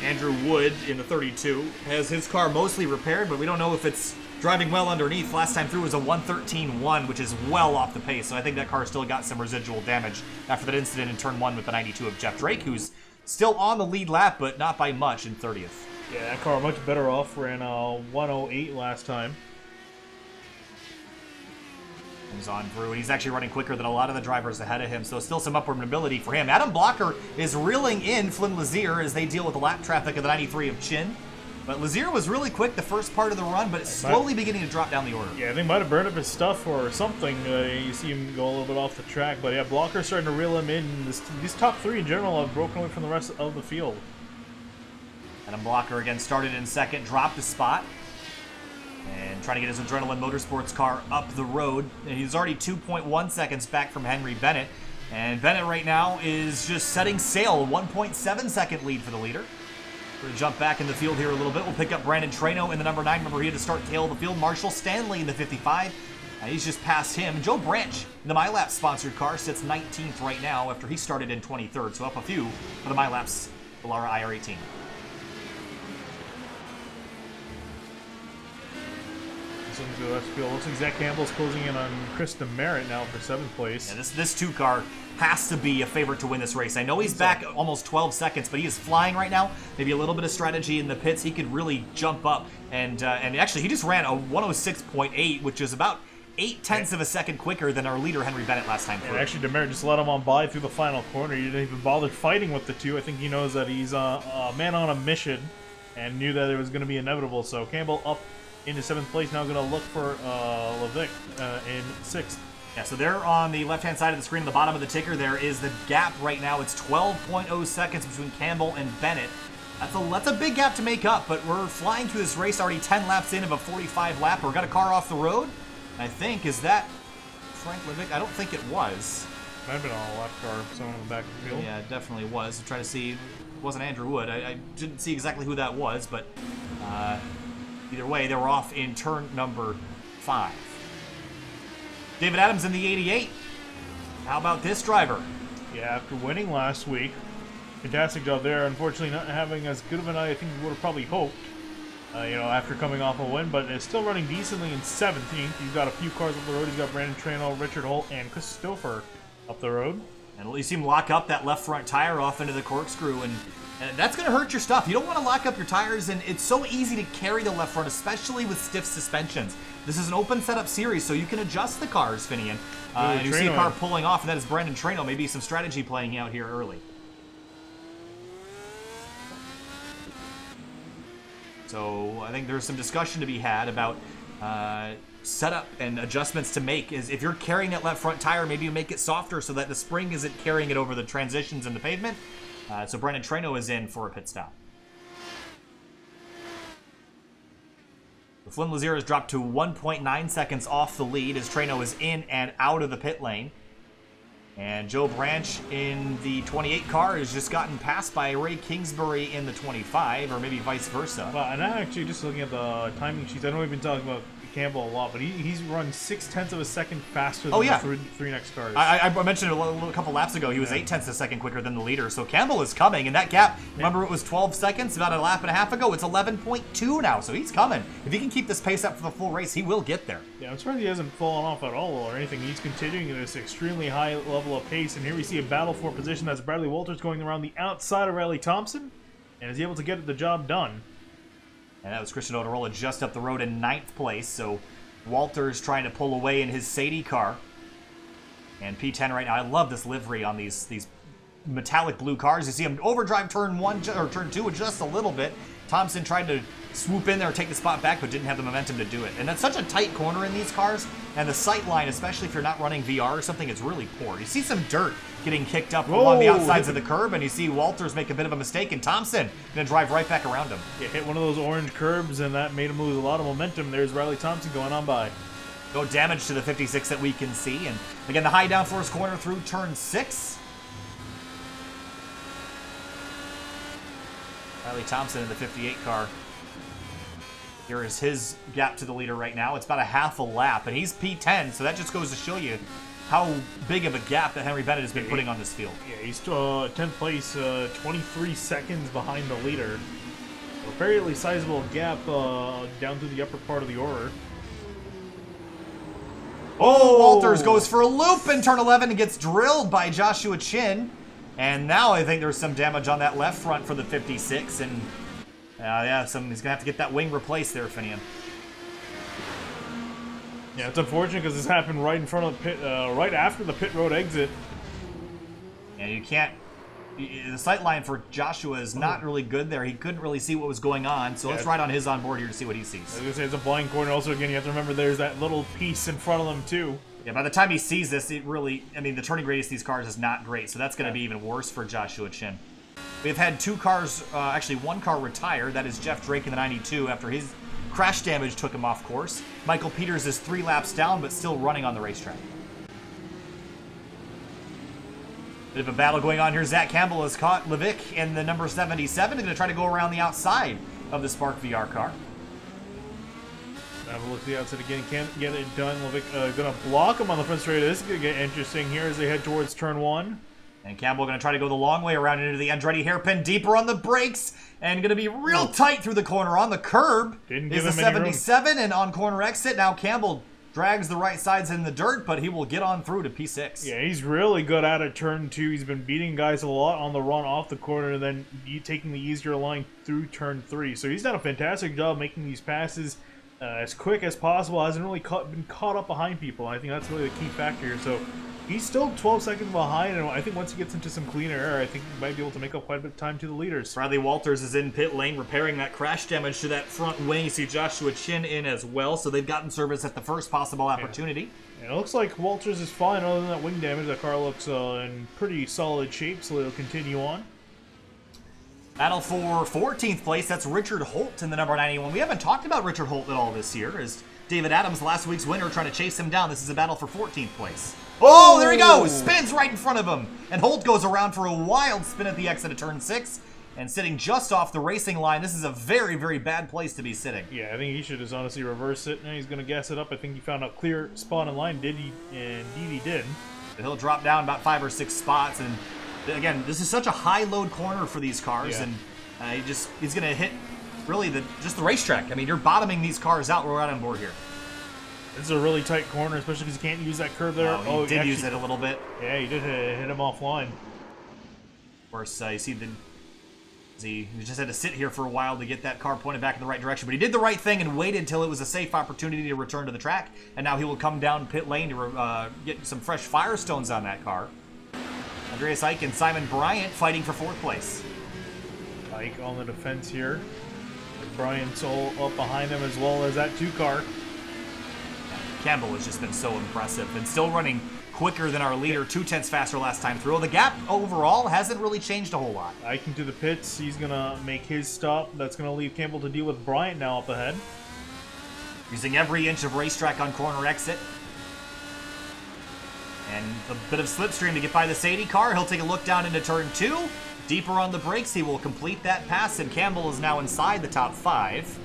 [SPEAKER 2] Andrew Wood in the 32 has his car mostly repaired, but we don't know if it's driving well underneath. Last time through was a 113.1, which is well off the pace. So I think that car still got some residual damage after that incident in turn 1 with the 92 of Jeff Drake, who's still on the lead lap, but not by much in 30th.
[SPEAKER 3] Yeah, that car much better off. Ran 108 last time.
[SPEAKER 2] Comes on through, and he's actually running quicker than a lot of the drivers ahead of him, so still some upward mobility for him. Adam Blocker is reeling in Flynn Lazier as they deal with the lap traffic of the 93 of Chin. But Lazier was really quick the first part of the run, but it's slowly beginning to drop down the order.
[SPEAKER 3] Yeah, they might have burned up his stuff or something. You see him go a little bit off the track. But yeah, Blocker's starting to reel him in. These top 3 in general have broken away from the rest of the field.
[SPEAKER 2] Adam Blocker again started in second, dropped a spot. And trying to get his Adrenaline Motorsports car up the road. And he's already 2.1 seconds back from Henry Bennett. And Bennett right now is just setting sail. 1.7 second lead for the leader. We're going to jump back in the field here a little bit. We'll pick up Brandon Trano in the number 9. Remember, he had to start tail of the field. Marshall Stanley in the 55. He's just past him. Joe Branch in the MYLAPS sponsored car sits 19th right now after he started in 23rd. So up a few for the MYLAPS Vallara IR18.
[SPEAKER 3] Looks like Zach Campbell's closing in on Krista Merritt now for 7th place.
[SPEAKER 2] Yeah, this 2 car has to be a favorite to win this race. I know he's back almost 12 seconds, but he is flying right now. Maybe a little bit of strategy in the pits. He could really jump up. And actually, he just ran a 106.8, which is about 0.8 of a second quicker than our leader, Henry Bennett, last time through.
[SPEAKER 3] And actually, Demerit just let him on by through the final corner. He didn't even bother fighting with the 2. I think he knows that he's a man on a mission and knew that it was going to be inevitable. So Campbell up into 7th place, now going to look for Levick in 6th.
[SPEAKER 2] Yeah, so there on the left-hand side of the screen, at the bottom of the ticker, there is the gap right now. It's 12.0 seconds between Campbell and Bennett. That's a big gap to make up, but we're flying through this race already 10 laps in of a 45 lapper. We've got a car off the road. I think, is that Frank Levick? I don't think it was.
[SPEAKER 3] Might have been on a lap car, someone in the back of the field.
[SPEAKER 2] Yeah, it definitely was. I'm trying to see. wasn't Andrew Wood. I didn't see exactly who that was, but either way, they were off in turn number 5. David Adams in the 88. How about this driver?
[SPEAKER 3] Yeah, after winning last week, fantastic job there. Unfortunately, not having as good of a night I think we would have probably hoped. After coming off a win, but is still running decently in 17th. He's got a few cars up the road. He's got Brandon Traynor, Richard Holt, and Chris Stouffer up the road.
[SPEAKER 2] And you see him lock up that left front tire off into the corkscrew, and that's going to hurt your stuff. You don't want to lock up your tires, and it's so easy to carry the left front, especially with stiff suspensions. This is an open setup series, so you can adjust the cars, Finian. And you see a car pulling off, and that is Brandon Traynor. Maybe some strategy playing out here early. So I think there's some discussion to be had about setup and adjustments to make. Is if you're carrying that left front tire, maybe you make it softer so that the spring isn't carrying it over the transitions and the pavement. So Brandon Traynor is in for a pit stop. The Flynn Lazier has dropped to 1.9 seconds off the lead as Traynor is in and out of the pit lane. And Joe Branch in the 28 car has just gotten passed by Ray Kingsbury in the 25, or maybe vice versa.
[SPEAKER 3] Well, and I'm actually just looking at the timing sheets. I know we've been talking about Campbell a lot, but he's run 0.6 of a second faster than the three next cars.
[SPEAKER 2] I mentioned it a couple laps ago. He was 0.8 of a second quicker than the leader. So Campbell is coming, and that gap, remember it was 12 seconds about a lap and a half ago? It's 11.2 now, so he's coming. If he can keep this pace up for the full race, he will get there.
[SPEAKER 3] Yeah, I'm surprised he hasn't fallen off at all or anything. He's continuing at this extremely high level of pace, and here we see a battle for position as Bradley Walters going around the outside of Riley Thompson, and is able to get the job done.
[SPEAKER 2] And that was Christian Oterola just up the road in 9th place, so Walters trying to pull away in his Sadie car. And P10 right now, I love this livery on these metallic blue cars. You see him overdrive turn 1 or turn 2 just a little bit. Thompson tried to swoop in there, take the spot back, but didn't have the momentum to do it. And that's such a tight corner in these cars, and the sight line, especially if you're not running VR or something, is really poor. You see some dirt getting kicked up along the outsides of the curb, and you see Walters make a bit of a mistake, and Thompson gonna drive right back around him.
[SPEAKER 3] Yeah, hit one of those orange curbs, and that made him lose a lot of momentum. There's Riley Thompson going on by.
[SPEAKER 2] No damage to the 56 that we can see, and again, the high downforce corner through turn 6. Riley Thompson in the 58 car. Here is his gap to the leader right now. It's about a half a lap, and he's P10, so that just goes to show you how big of a gap that Henry Bennett has been putting on this field.
[SPEAKER 3] Yeah, he's 10th place, 23 seconds behind the leader. A fairly sizable gap down to the upper part of the order.
[SPEAKER 2] Oh, Walters goes for a loop in turn 11 and gets drilled by Joshua Chin. And now I think there's some damage on that left front for the 56, and he's gonna have to get that wing replaced there, Finian.
[SPEAKER 3] Yeah, it's unfortunate because this happened right in front of the pit, right after the pit road exit.
[SPEAKER 2] Yeah, you can't. The sight line for Joshua is not really good there. He couldn't really see what was going on, so let's ride on his onboard here to see what he sees.
[SPEAKER 3] I was gonna say it's a blind corner. Also, again, you have to remember there's that little piece in front of them too.
[SPEAKER 2] Yeah, by the time he sees this, the turning radius of these cars is not great, so that's going to be even worse for Joshua Chin. We've had 2 cars, actually 1 car retire. That is Jeff Drake in the 92 after his crash damage took him off course. Michael Peters is 3 laps down, but still running on the racetrack. Bit of a battle going on here. Zach Campbell has caught Levick in the number 77. He's going to try to go around the outside of the Spark VR car.
[SPEAKER 3] Have a look at the outside again. Can't get it done. Levick going to block him on the front straight. This is going to get interesting here as they head towards turn 1.
[SPEAKER 2] And Campbell going to try to go the long way around into the Andretti hairpin, deeper on the brakes, and going to be real tight through the corner on the curb.
[SPEAKER 3] Didn't
[SPEAKER 2] is
[SPEAKER 3] give
[SPEAKER 2] the
[SPEAKER 3] him any room.
[SPEAKER 2] 77 and on corner exit. Now Campbell drags the right sides in the dirt, but he will get on through to P6.
[SPEAKER 3] Yeah, he's really good at it. Turn 2. He's been beating guys a lot on the run off the corner, and then taking the easier line through turn 3. So he's done a fantastic job making these passes as quick as possible. Hasn't really been caught up behind people. I think that's really the key factor here. So he's still 12 seconds behind, and I think once he gets into some cleaner air, I think he might be able to make up quite a bit of time to the leaders.
[SPEAKER 2] Bradley Walters is in pit lane repairing that crash damage to that front wing. You see Joshua Chin in as well, so they've gotten service at the first possible opportunity.
[SPEAKER 3] Yeah, it looks like Walters is fine other than that wing damage. That car looks in pretty solid shape, so it'll continue on.
[SPEAKER 2] Battle for 14th place, that's Richard Holt in the number 91. We haven't talked about Richard Holt at all this year, as David Adams, last week's winner, trying to chase him down. This is a battle for 14th place. Oh, there he goes! Spins right in front of him. And Holt goes around for a wild spin at the exit of turn 6. and sitting just off the racing line. This is a very, very bad place to be sitting.
[SPEAKER 3] Yeah, I think he should just honestly reverse it. Now he's going to gas it up. I think he found a clear spot in line. Indeed he did.
[SPEAKER 2] He'll drop down about 5 or 6 spots, and again, this is such a high load corner for these cars,
[SPEAKER 3] Yeah.
[SPEAKER 2] and he's going to hit really just the racetrack. I mean, you're bottoming these cars out right on board here.
[SPEAKER 3] This is a really tight corner, especially because you can't use that curve there.
[SPEAKER 2] Oh, he did use it a little bit.
[SPEAKER 3] Yeah, he did hit him offline.
[SPEAKER 2] Of course, you see he just had to sit here for a while to get that car pointed back in the right direction. But he did the right thing and waited until it was a safe opportunity to return to the track. And now he will come down pit lane to get some fresh Firestones on that car. Andreas Ike and Simon Bryant fighting for 4th place.
[SPEAKER 3] Ike on the defense here. Bryant's all up behind him, as well as that 2 car.
[SPEAKER 2] Campbell has just been so impressive and still running quicker than our leader, 2/10 faster last time through. The gap overall hasn't really changed a whole lot.
[SPEAKER 3] Ike into the pits. He's going to make his stop. That's going to leave Campbell to deal with Bryant now up ahead.
[SPEAKER 2] Using every inch of racetrack on corner exit. And a bit of slipstream to get by the Sadie car. He'll take a look down into turn 2. Deeper on the brakes. He will complete that pass, and Campbell is now inside the top 5.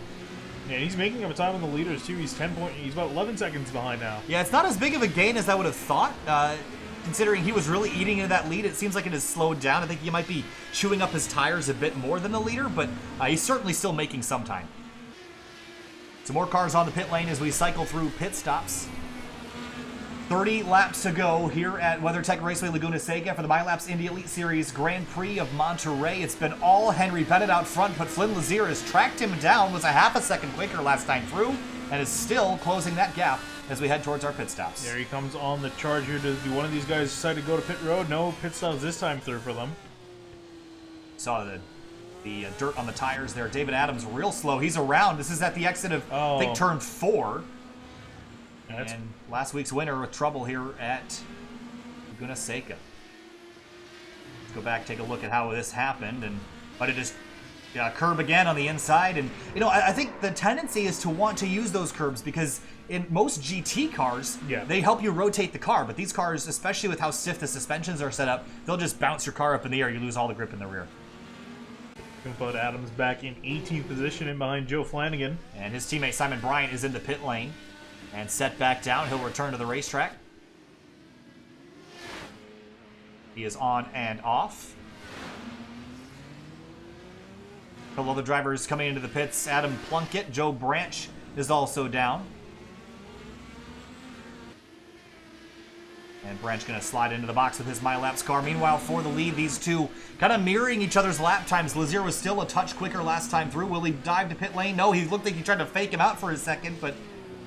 [SPEAKER 3] Yeah, he's making up a time on the leaders too. He's He's about 11 seconds behind now.
[SPEAKER 2] Yeah, it's not as big of a gain as I would have thought. Considering he was really eating into that lead, it seems like it has slowed down. I think he might be chewing up his tires a bit more than the leader, but he's certainly still making some time. Some more cars on the pit lane as we cycle through pit stops. 30 laps to go here at WeatherTech Raceway Laguna Seca for the MYLAPS Indy Elite Series Grand Prix of Monterey. It's been all Henry Bennett out front, but Flynn Lazier has tracked him down, was a half a second quicker last time through, and is still closing that gap as we head towards our pit stops.
[SPEAKER 3] There he comes on the charge here. Does one of these guys decide to go to pit road? No pit stops this time through for them.
[SPEAKER 2] Saw the dirt on the tires there. David Adams real slow. He's around. This is at the exit of, I think, turn 4. And last week's winner with trouble here at Laguna Seca. Let's go back, take a look at how this happened, but it just curb again on the inside. And I think the tendency is to want to use those curbs because in most GT cars, they help you rotate the car. But these cars, especially with how stiff the suspensions are set up, they'll just bounce your car up in the air. You lose all the grip in the rear.
[SPEAKER 3] Gonna put Adams back in 18th position in behind Joe Flanagan.
[SPEAKER 2] And his teammate Simon Bryant is in the pit lane. And set back down. He'll return to the racetrack. He is on and off. A couple other drivers coming into the pits. Adam Plunkett, Joe Branch is also down. And Branch going to slide into the box with his MYLAPS car. Meanwhile, for the lead, these two kind of mirroring each other's lap times. Lazier was still a touch quicker last time through. Will he dive to pit lane? No, he looked like he tried to fake him out for a second, but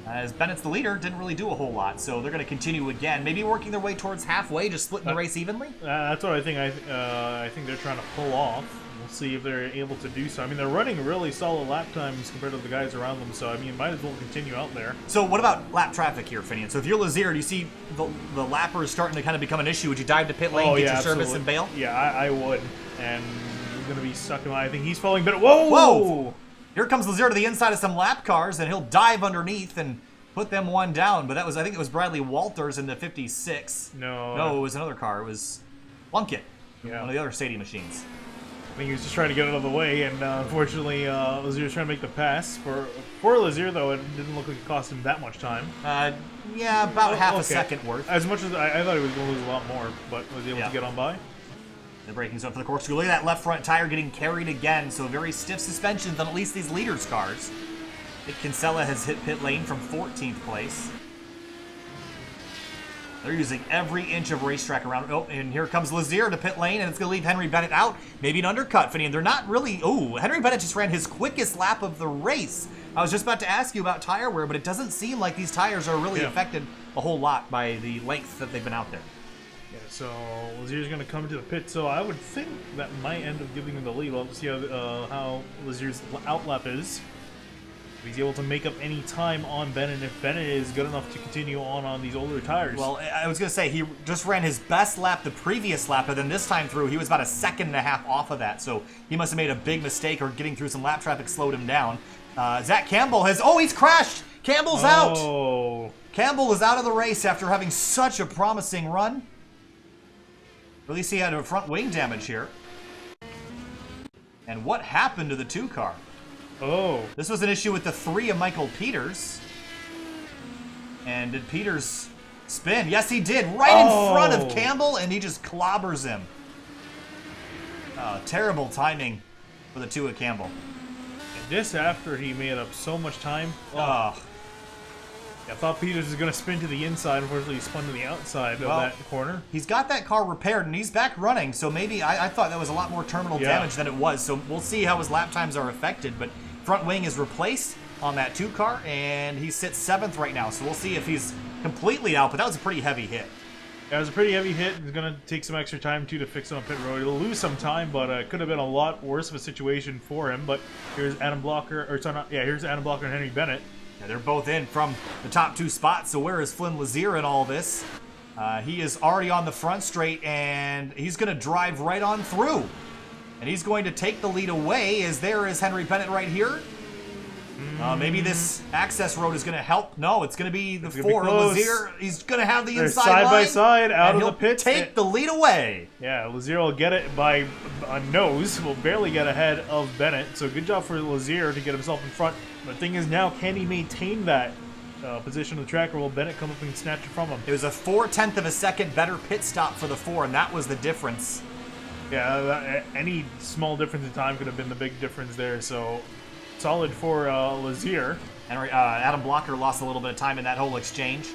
[SPEAKER 2] as Bennett's the leader, didn't really do a whole lot. So they're going to continue again. Maybe working their way towards halfway, just splitting the race evenly?
[SPEAKER 3] That's what I think. I think they're trying to pull off. We'll see if they're able to do so. I mean, they're running really solid lap times compared to the guys around them. So, I mean, might as well continue out there.
[SPEAKER 2] So what about lap traffic here, Finian? So if you're Lazier, do you see the lappers starting to kind of become an issue? Would you dive to pit lane, get your service, and bail?
[SPEAKER 3] Yeah, I would. And he's going to be stuck in line. I think he's falling better. Whoa!
[SPEAKER 2] Whoa! Here comes Lazier to the inside of some lap cars, and he'll dive underneath and put them one down, but I think it was Bradley Walters in the 56. No, it was another car. It was Plunkett, one of the other Sadie machines.
[SPEAKER 3] I think he was just trying to get out of the way, and unfortunately, Lazier was trying to make the pass. For Lazier, though, it didn't look like it cost him that much time.
[SPEAKER 2] Yeah, about half a second worth.
[SPEAKER 3] As much as I thought he was going to lose a lot more, but was able to get on by.
[SPEAKER 2] The braking zone for the corkscrew. Look at that left front tire getting carried again, so very stiff suspensions on at least these leaders' cars. I think Kinsella has hit pit lane from 14th place. They're using every inch of racetrack around. Oh, and here comes Lazier to pit lane, and it's going to leave Henry Bennett out. Maybe an undercut, Finian. They're not really... Oh, Henry Bennett just ran his quickest lap of the race. I was just about to ask you about tire wear, but it doesn't seem like these tires are really affected a whole lot by the length that they've been out there.
[SPEAKER 3] Yeah, so Lazier's going to come to the pit, so I would think that might end up giving him the lead. We'll have to see how Lazier's outlap is. If he's able to make up any time on Bennett, if Bennett is good enough to continue on these older tires.
[SPEAKER 2] Well, I was going to say, he just ran his best lap the previous lap, but then this time through, he was about a second and a half off of that, so he must have made a big mistake, or getting through some lap traffic slowed him down. Zach Campbell has... Oh, he's crashed! Campbell's out! Campbell is out of the race after having such a promising run. At least he had a front wing damage here. And what happened to the 2 car?
[SPEAKER 3] Oh.
[SPEAKER 2] This was an issue with the 3 of Michael Peters. And did Peters spin? Yes, he did. Right in front of Campbell, and he just clobbers him. Terrible timing for the 2 of Campbell.
[SPEAKER 3] And this after he made up so much time. I thought Peters was going to spin to the inside. Unfortunately, he spun to the outside of that corner.
[SPEAKER 2] He's got that car repaired, and he's back running, so maybe I thought that was a lot more terminal damage than it was, so we'll see how his lap times are affected, but front wing is replaced on that 2 car, and he sits 7th right now, so we'll see if he's completely out, but that was a pretty heavy hit.
[SPEAKER 3] Yeah, it was a pretty heavy hit. He's going to take some extra time, too, to fix it on pit road. He'll lose some time, but it could have been a lot worse of a situation for him, but here's Adam Blocker, here's Adam Blocker and Henry Bennett.
[SPEAKER 2] Yeah, they're both in from the top 2 spots, so where is Flynn Lazier in all this? He is already on the front straight, and he's going to drive right on through. And he's going to take the lead away, as there is Henry Bennett right here. Maybe this access road is going to help. No, it's going to be the 4. Lazier, he's going to have the inside line.
[SPEAKER 3] Side by side, out of the pits.
[SPEAKER 2] Take the lead away.
[SPEAKER 3] Yeah, Lazier will get it by a nose. Will barely get ahead of Bennett. So good job for Lazier to get himself in front. The thing is now, can he maintain that position of the track, or will Bennett come up and snatch it from him?
[SPEAKER 2] It was a 4/10 of a second better pit stop for the 4, and that was the difference.
[SPEAKER 3] Yeah, any small difference in time could have been the big difference there. So solid for Lazier.
[SPEAKER 2] Adam Blocker lost a little bit of time in that whole exchange.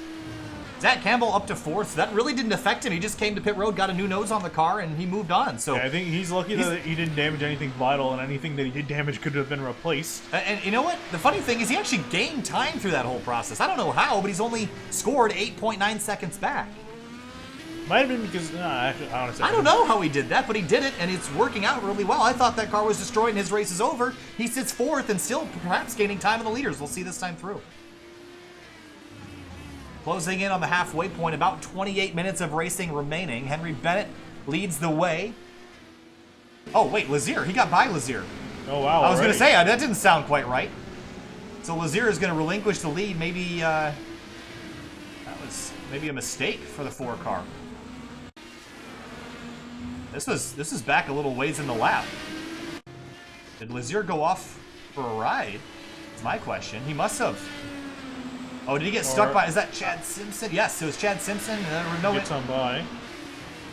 [SPEAKER 2] Zach Campbell up to 4th. That really didn't affect him. He just came to pit road, got a new nose on the car, and he moved on. So
[SPEAKER 3] yeah, I think he's lucky that he didn't damage anything vital, and anything that he did damage could have been replaced.
[SPEAKER 2] And you know what? The funny thing is he actually gained time through that whole process. I don't know how, but he's only scored 8.9 seconds back.
[SPEAKER 3] Might have been because, actually, honestly,
[SPEAKER 2] I don't know how he did that, but he did it, and it's working out really well. I thought that car was destroyed and his race is over. He sits 4th and still perhaps gaining time in the leaders. We'll see this time through. Closing in on the halfway point, about 28 minutes of racing remaining. Henry Bennett leads the way. Oh, wait, Lazier. He got by Lazier.
[SPEAKER 3] Oh, wow.
[SPEAKER 2] I was going to say, that didn't sound quite right. So Lazier is going to relinquish the lead. Maybe that was maybe a mistake for the 4 car. This was back a little ways in the lap. Did Lazier go off for a ride? That's my question. He must have. Oh, did he get stuck by? Is that Chad Simpson? Yes, it was Chad Simpson.
[SPEAKER 3] Gets on by.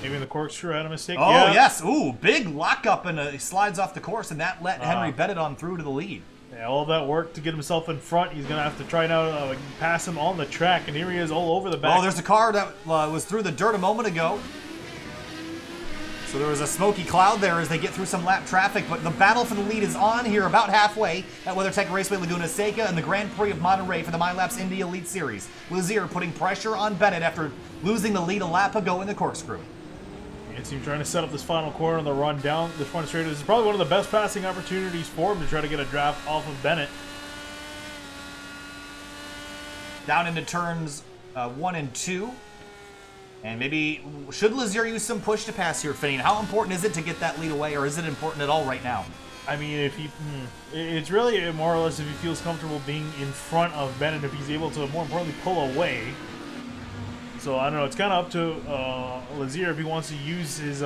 [SPEAKER 3] Maybe in the corkscrew had a mistake.
[SPEAKER 2] Oh, yeah. Yes. Ooh, big lockup, and he slides off the course, and that let Henry Bennett on through to the lead.
[SPEAKER 3] Yeah, all that work to get himself in front. He's going to have to try now to pass him on the track, and here he is all over the back.
[SPEAKER 2] Oh, there's a car that was through the dirt a moment ago. So there was a smoky cloud there as they get through some lap traffic, but the battle for the lead is on here about halfway at Weathertech Raceway Laguna Seca and the Grand Prix of Monterey for the MYLAPS Indy Elite Series. Lazier putting pressure on Bennett after losing the lead a lap ago in the corkscrew.
[SPEAKER 3] It's him trying to set up this final corner on the run down the front straight. This is probably one of the best passing opportunities for him to try to get a draft off of Bennett.
[SPEAKER 2] Down into turns 1 and 2. And maybe, should Lazier use some push to pass here, Finn? How important is it to get that lead away, or is it important at all right now?
[SPEAKER 3] I mean, if he, it's really more or less if he feels comfortable being in front of Bennett, if he's able to, more importantly, pull away. So I don't know. It's kind of up to Lazier if he wants to use his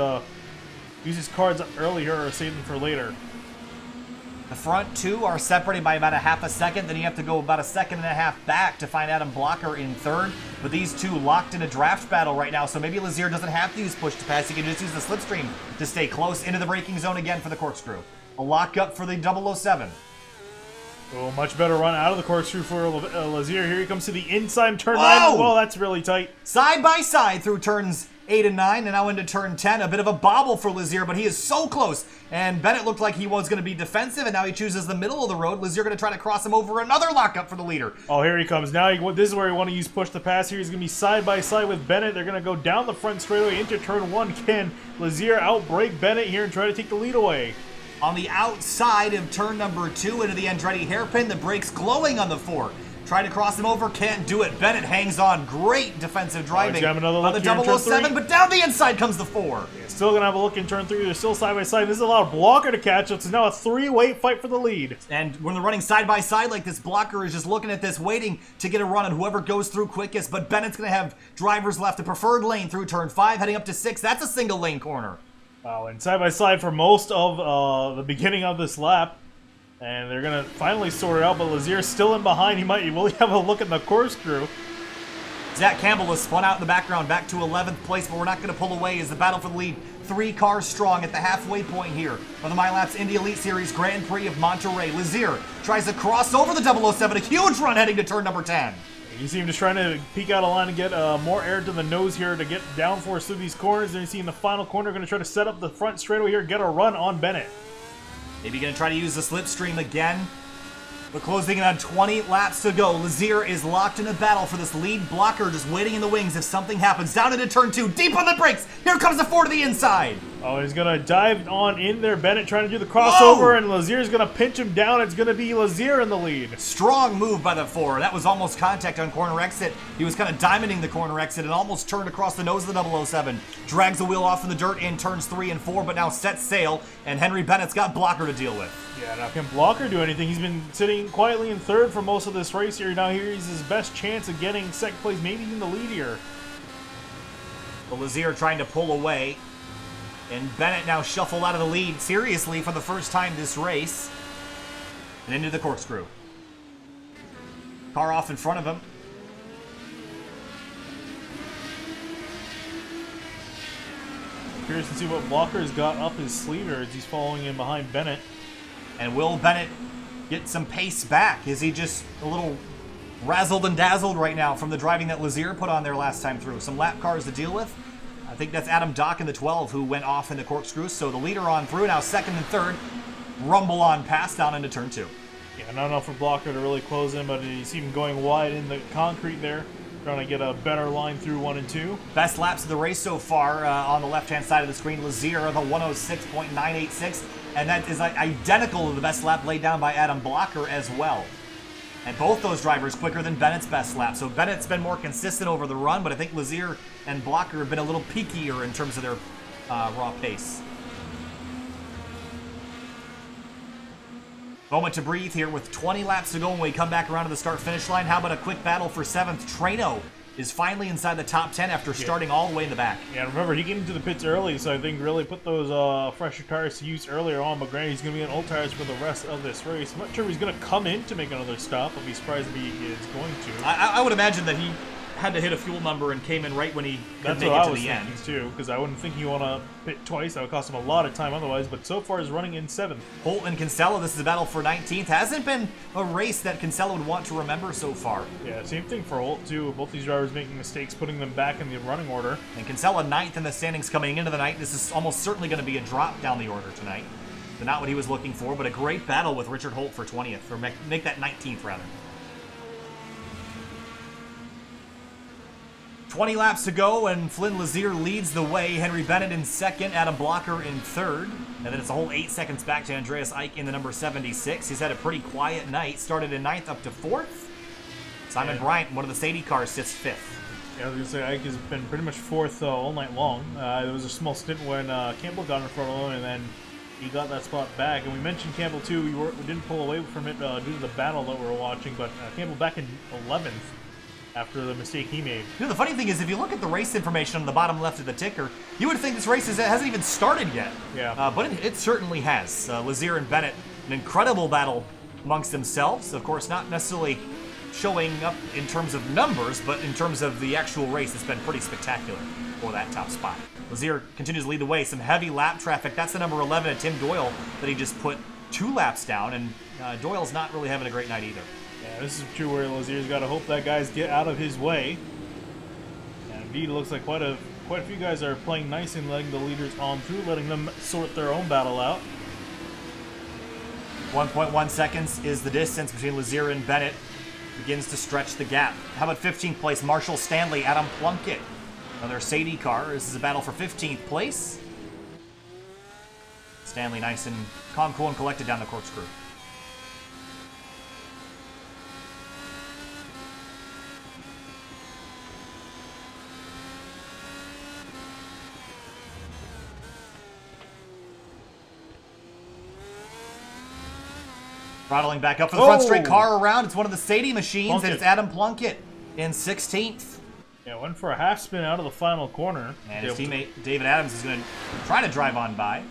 [SPEAKER 3] cards earlier or save them for later.
[SPEAKER 2] The front 2 are separated by about a half a second. Then you have to go about a second and a half back to find Adam Blocker in 3rd. But these 2 locked in a draft battle right now. So maybe Lazier doesn't have to use push to pass. He can just use the slipstream to stay close into the braking zone again for the corkscrew. A lockup for the 007.
[SPEAKER 3] Oh, much better run out of the corkscrew for Lazier. Here he comes to the inside turn 9. Whoa, that's really tight.
[SPEAKER 2] Side by side through turns 8 and 9, and now into turn 10. A bit of a bobble for Lazier, but he is so close. And Bennett looked like he was going to be defensive, and now he chooses the middle of the road. Lazier going to try to cross him over. Another lockup for the leader.
[SPEAKER 3] Oh, here he comes. Now this is where you want to use push to pass. Here he's going to be side by side with Bennett. They're going to go down the front straightaway into turn 1. Can Lazier outbrake Bennett here and try to take the lead away?
[SPEAKER 2] On the outside of turn number 2 into the Andretti hairpin, the brakes glowing on the 4. Try to cross him over, can't do it. Bennett hangs on. Great defensive driving on the 007, but down the inside comes the 4.
[SPEAKER 3] Yeah, still going to have a look in turn 3. They're still side by side. This is a lot of Blocker to catch up. So now a 3-way fight for the lead.
[SPEAKER 2] And when they're running side by side like this, Blocker is just looking at this, waiting to get a run on whoever goes through quickest. But Bennett's going to have drivers left. The preferred lane through turn 5, heading up to 6. That's a single lane corner.
[SPEAKER 3] Wow, and side by side for most of the beginning of this lap. And they're going to finally sort it out, but Lazier's still in behind. Will he have a look at the corkscrew?
[SPEAKER 2] Zach Campbell has spun out in the background back to 11th place, but we're not going to pull away as the battle for the lead. 3 cars strong at the halfway point here of the MYLAPS Indy Elite Series Grand Prix of Monterey. Lazier tries to cross over the 007, a huge run heading to turn number 10.
[SPEAKER 3] You see him just trying to peek out a line and get more air to the nose here to get downforce through these corners. Then you see in the final corner, going to try to set up the front straightaway here, get a run on Bennett.
[SPEAKER 2] Maybe going to try to use the slipstream again. We're closing in on 20 laps to go. Lazier is locked in a battle for this lead blocker, just waiting in the wings if something happens. Down into turn 2, deep on the brakes. Here comes the 4 to the inside.
[SPEAKER 3] Oh, he's going to dive on in there. Bennett trying to do the crossover, and Lazier's going to pinch him down. It's going to be Lazier in the lead.
[SPEAKER 2] Strong move by the 4. That was almost contact on corner exit. He was kind of diamonding the corner exit and almost turned across the nose of the 007. Drags the wheel off in the dirt in turns 3 and 4, but now sets sail, and Henry Bennett's got blocker to deal with.
[SPEAKER 3] Yeah, now can Blocker do anything? He's been sitting quietly in third for most of this race here. Now here's his best chance of getting second place, maybe even the lead here.
[SPEAKER 2] But Lazier trying to pull away. And Bennett now shuffled out of the lead seriously for the first time this race. And into the corkscrew. Car off in front of him.
[SPEAKER 3] Curious to see what Blocker's got up his sleeve here as he's following in behind Bennett.
[SPEAKER 2] And will Bennett get some pace back? Is he just a little razzled and dazzled right now from the driving that Lazier put on there last time through? Some lap cars to deal with. I think that's Adam Dock in the 12 who went off in the corkscrew. So the leader on through, now second and third. Rumble on past down into turn 2.
[SPEAKER 3] Yeah, not enough for Blocker to really close in, but you see him going wide in the concrete there, trying to get a better line through 1 and 2.
[SPEAKER 2] Best laps of the race so far on the left-hand side of the screen. Lazier, the 106.986, and that is identical to the best lap laid down by Adam Blocker as well. And both those drivers quicker than Bennett's best lap. So Bennett's been more consistent over the run, but I think Lazier and Blocker have been a little peakier in terms of their raw pace. Moment to breathe here with 20 laps to go when we come back around to the start-finish line. How about a quick battle for 7th? Trano is finally inside the top 10 after starting all the way in the back.
[SPEAKER 3] Yeah, remember, he came into the pits early, so I think really put those fresher tires to use earlier on, but granted, he's going to be on old tires for the rest of this race. I'm not sure if he's going to come in to make another stop. I'll be surprised if he is going to.
[SPEAKER 2] I would imagine that he had to hit a fuel number and came in right when he could make it to the end.
[SPEAKER 3] Too, because I wouldn't think you want to pit twice. That would cost him a lot of time otherwise, but so far he's running in 7th.
[SPEAKER 2] Holt and Kinsella, this is a battle for 19th. Hasn't been a race that Kinsella would want to remember so far.
[SPEAKER 3] Yeah, same thing for Holt, too. Both these drivers making mistakes, putting them back in the running order.
[SPEAKER 2] And Kinsella 9th in the standings coming into the night. This is almost certainly going to be a drop down the order tonight. So not what he was looking for, but a great battle with Richard Holt for 20th, or make that 19th rather. 20 laps to go, and Flynn Lazier leads the way. Henry Bennett in second, Adam Blocker in third. And then it's a whole 8 seconds back to Andreas Ike in the number 76. He's had a pretty quiet night. Started in 9th up to 4th. Simon Bryant, one of the Sadie cars, sits 5th.
[SPEAKER 3] Yeah, I was going to say, Ike has been pretty much 4th all night long. There was a small stint when Campbell got in front of him, and then he got that spot back. And we mentioned Campbell, too. We didn't pull away from it due to the battle that we were watching, but Campbell back in 11th. After the mistake he made.
[SPEAKER 2] You know, the funny thing is, if you look at the race information on the bottom left of the ticker, you would think this race hasn't even started yet.
[SPEAKER 3] Yeah.
[SPEAKER 2] But it certainly has. Lazier and Bennett, an incredible battle amongst themselves. Of course, not necessarily showing up in terms of numbers, but in terms of the actual race, it's been pretty spectacular for that top spot. Lazier continues to lead the way. Some heavy lap traffic. That's the number 11 at Tim Doyle that he just put 2 laps down, and Doyle's not really having a great night either.
[SPEAKER 3] Yeah, this is true where Lazier's got to hope that guys get out of his way. And indeed, it looks like quite a few guys are playing nice and letting the leaders on through, letting them sort their own battle out.
[SPEAKER 2] 1.1 seconds is the distance between Lazier and Bennett. Begins to stretch the gap. How about 15th place? Marshall Stanley, Adam Plunkett. Another Sadie car. This is a battle for 15th place. Stanley nice and calm, cool, and collected down the corkscrew. Throttling back up for the front straight car around. It's one of the Sadie machines, and it's Adam Plunkett in 16th.
[SPEAKER 3] Yeah, went for a half spin out of the final corner.
[SPEAKER 2] And his teammate David Adams is going to try to drive on by.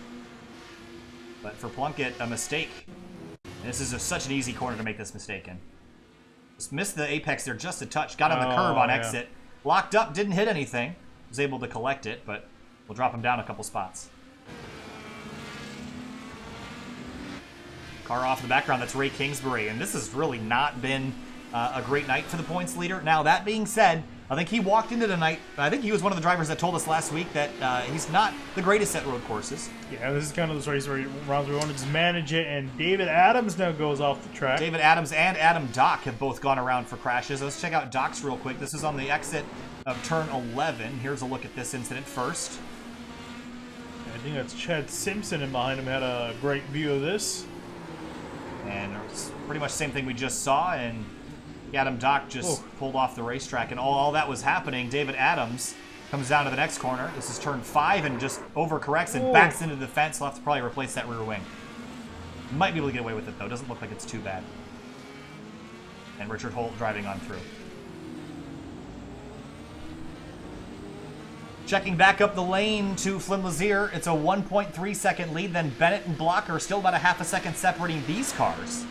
[SPEAKER 2] But for Plunkett, a mistake. And this is just such an easy corner to make this mistake in. Just missed the apex there just a touch. Got on the curb on exit. Locked up, didn't hit anything. Was able to collect it, but we'll drop him down a couple spots. Car off in the background, that's Ray Kingsbury. And this has really not been a great night for the points leader. Now, that being said, I think he walked into the night. I think he was one of the drivers that told us last week that he's not the greatest at road courses.
[SPEAKER 3] Yeah, this is kind of the race where rounds we want to just manage it, and David Adams now goes off the track.
[SPEAKER 2] David Adams and Adam Dock have both gone around for crashes. Let's check out Dock's real quick. This is on the exit of turn 11. Here's a look at this incident first.
[SPEAKER 3] I think that's Chad Simpson, and behind him had a great view of this.
[SPEAKER 2] And it's pretty much the same thing we just saw, and Adam Dock just pulled off the racetrack, and all that was happening. David Adams comes down to the next corner. This is turn 5 and just overcorrects and backs into the fence. He'll have to probably replace that rear wing. Might be able to get away with it, though. Doesn't look like it's too bad. And Richard Holt driving on through. Checking back up the lane to Flynn Lazier. It's a 1.3 second lead. Then Bennett and Blocker still about a half a second separating these cars.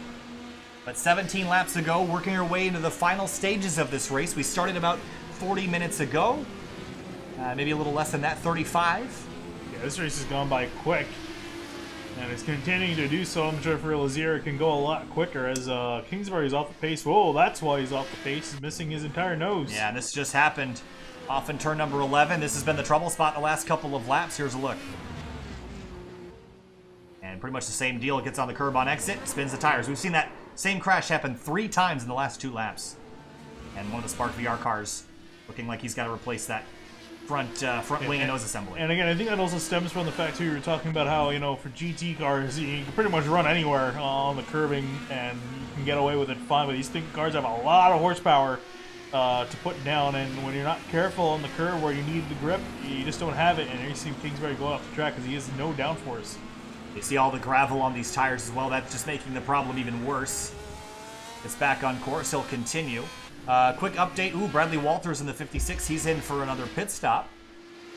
[SPEAKER 2] But 17 laps to go, working our way into the final stages of this race. We started about 40 minutes ago. Maybe a little less than that, 35.
[SPEAKER 3] Yeah, this race has gone by quick. And it's continuing to do so. I'm sure for Lazier it can go a lot quicker as Kingsbury's off the pace. Whoa, that's why he's off the pace. He's missing his entire nose.
[SPEAKER 2] Yeah, and this just happened off in turn number 11. This has been the trouble spot the last couple of laps. Here's a look. And pretty much the same deal. It gets on the curb on exit, spins the tires. We've seen that same crash happen 3 times in the last 2 laps. And one of the Spark VR cars looking like he's got to replace that front wing and nose assembly.
[SPEAKER 3] And again, I think that also stems from the fact, too, you were talking about how, you know, for GT cars, you can pretty much run anywhere on the curbing and you can get away with it fine. But these cars have a lot of horsepower to put down, and when you're not careful on the curb where you need the grip, you just don't have it. And you see Kingsbury go off the track because he has no downforce.
[SPEAKER 2] You see all the gravel on these tires as well. That's just making the problem even worse. It's back on course. He'll continue. Quick update. Ooh, Bradley Walters in the 56. He's in for another pit stop.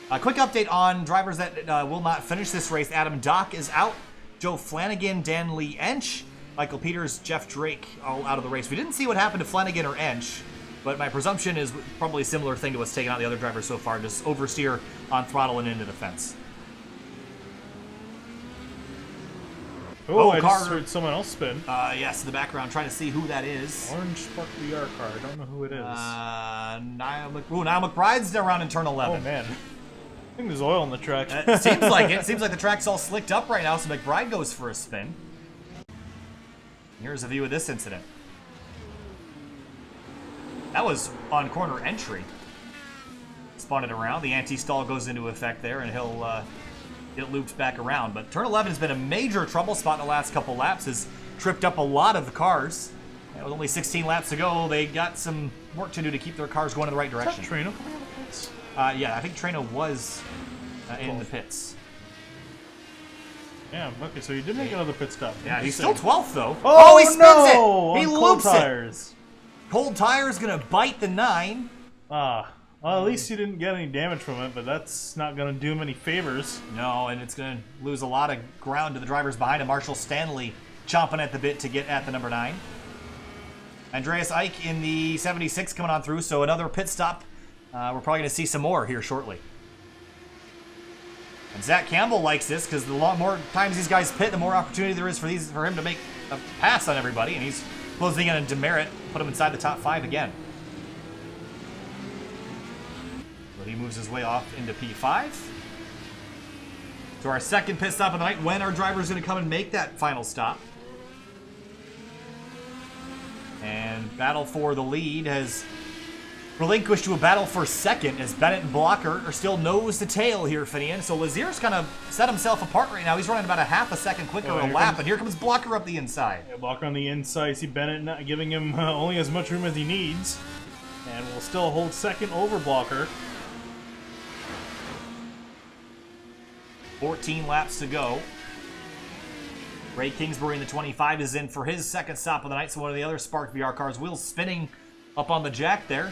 [SPEAKER 2] Quick update on drivers that will not finish this race. Adam Dock is out. Joe Flanagan, Dan Lee Ench, Michael Peters, Jeff Drake all out of the race. We didn't see what happened to Flanagan or Ench, but my presumption is probably a similar thing to what's taken out the other drivers so far. Just oversteer on throttle and into the fence.
[SPEAKER 3] Oh, I just heard someone else spin.
[SPEAKER 2] Yes, in the background, trying to see who that is.
[SPEAKER 3] Orange Spark VR car. I don't know who it is.
[SPEAKER 2] Niall McBride's around in turn 11.
[SPEAKER 3] Oh, man. I think there's oil on the track.
[SPEAKER 2] It seems like it. Seems like the track's all slicked up right now, so McBride goes for a spin. Here's a view of this incident. That was on corner entry. Spun it around. The anti-stall goes into effect there, and he'll get it looped back around. But turn 11 has been a major trouble spot in the last couple laps. Has tripped up a lot of the cars. And with only 16 laps to go, they got some work to do to keep their cars going in the right direction.
[SPEAKER 3] Is that Trino coming out of the pits?
[SPEAKER 2] Yeah, I think Trino was in the pits.
[SPEAKER 3] Yeah, okay, so he did make another pit stop.
[SPEAKER 2] Yeah, he's still 12th, though.
[SPEAKER 3] Oh,
[SPEAKER 2] he spins it! He loops
[SPEAKER 3] tires.
[SPEAKER 2] it! Cold tire's gonna bite the 9.
[SPEAKER 3] Well, at least he didn't get any damage from it, but that's not going to do him any favors.
[SPEAKER 2] No, and it's going to lose a lot of ground to the drivers behind him. Marshall Stanley chomping at the bit to get at the number 9. Andreas Eich in the 76 coming on through, so another pit stop. We're probably going to see some more here shortly. And Zach Campbell likes this because the more times these guys pit, the more opportunity there is for him to make a pass on everybody, and he's closing in on demerit, put him inside the top 5 again. He moves his way off into P5. To our second pit stop of the night, when our driver is going to come and make that final stop. And battle for the lead has relinquished to a battle for second as Bennett and Blocker are still nose to tail here, Finian. So Lazier's kind of set himself apart right now. He's running about a half a second quicker a lap, and here comes Blocker up the inside.
[SPEAKER 3] Yeah, Blocker on the inside. See Bennett not giving him only as much room as he needs. And will still hold second over Blocker.
[SPEAKER 2] 14 laps to go. Ray Kingsbury in the 25 is in for his second stop of the night. So one of the other Spark VR cars, wheels spinning up on the jack there.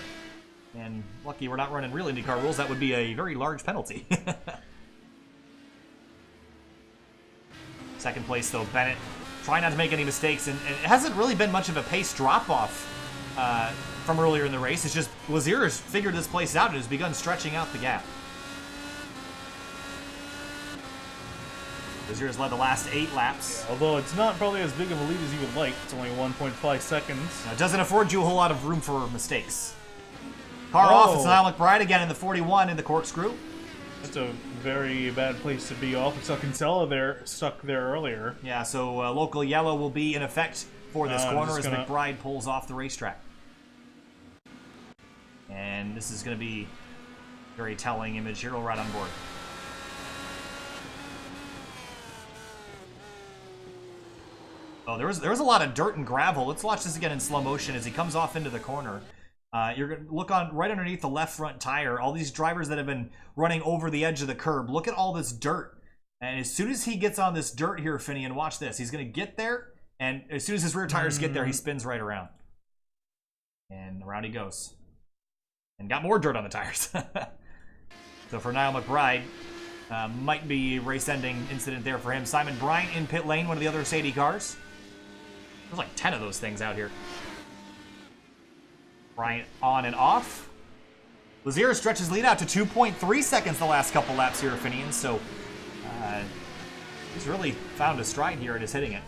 [SPEAKER 2] And lucky we're not running real IndyCar rules. That would be a very large penalty. Second place, though, Bennett. Trying not to make any mistakes. And it hasn't really been much of a pace drop-off from earlier in the race. It's just Lazier has figured this place out and has begun stretching out the gap. Lazier has led the last 8 laps.
[SPEAKER 3] Yeah, although it's not probably as big of a lead as you would like. It's only 1.5 seconds.
[SPEAKER 2] Now, it doesn't afford you a whole lot of room for mistakes. Car off. It's Niall McBride again in the 41 in the corkscrew.
[SPEAKER 3] That's a very bad place to be off. It's Kinsella there, stuck there earlier.
[SPEAKER 2] Yeah, so local yellow will be in effect for this corner as
[SPEAKER 3] gonna...
[SPEAKER 2] McBride pulls off the racetrack. And this is going to be a very telling image here. We'll ride on board. Oh, there was a lot of dirt and gravel. Let's watch this again in slow motion as he comes off into the corner. You're going to look on right underneath the left front tire. All these drivers that have been running over the edge of the curb. Look at all this dirt. And as soon as he gets on this dirt here, Finian, watch this. He's going to get there, and as soon as his rear tires get there, he spins right around. And around he goes. And got more dirt on the tires. So for Niall McBride, might be a race-ending incident there for him. Simon Bryant in pit lane, one of the other Sadie cars. There's like 10 of those things out here. Bryant on and off. Lazier stretches lead out to 2.3 seconds the last couple laps here, Finian. So he's really found a stride here and is hitting it.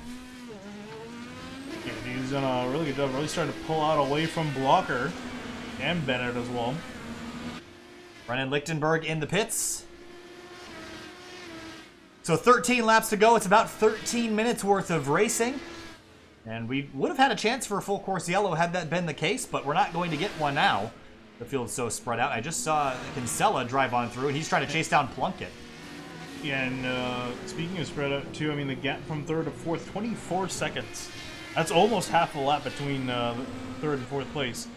[SPEAKER 3] Yeah, he's done a really good job, really starting to pull out away from Blocker and Bennett as well.
[SPEAKER 2] Brennan Lichtenberg in the pits. So 13 laps to go. It's about 13 minutes worth of racing. And we would have had a chance for a full course yellow had that been the case, but we're not going to get one now. The field's so spread out. I just saw Kinsella drive on through, and he's trying to chase down Plunkett.
[SPEAKER 3] Yeah, and speaking of spread out, too, I mean, the gap from third to fourth, 24 seconds. That's almost half a lap between third and fourth place.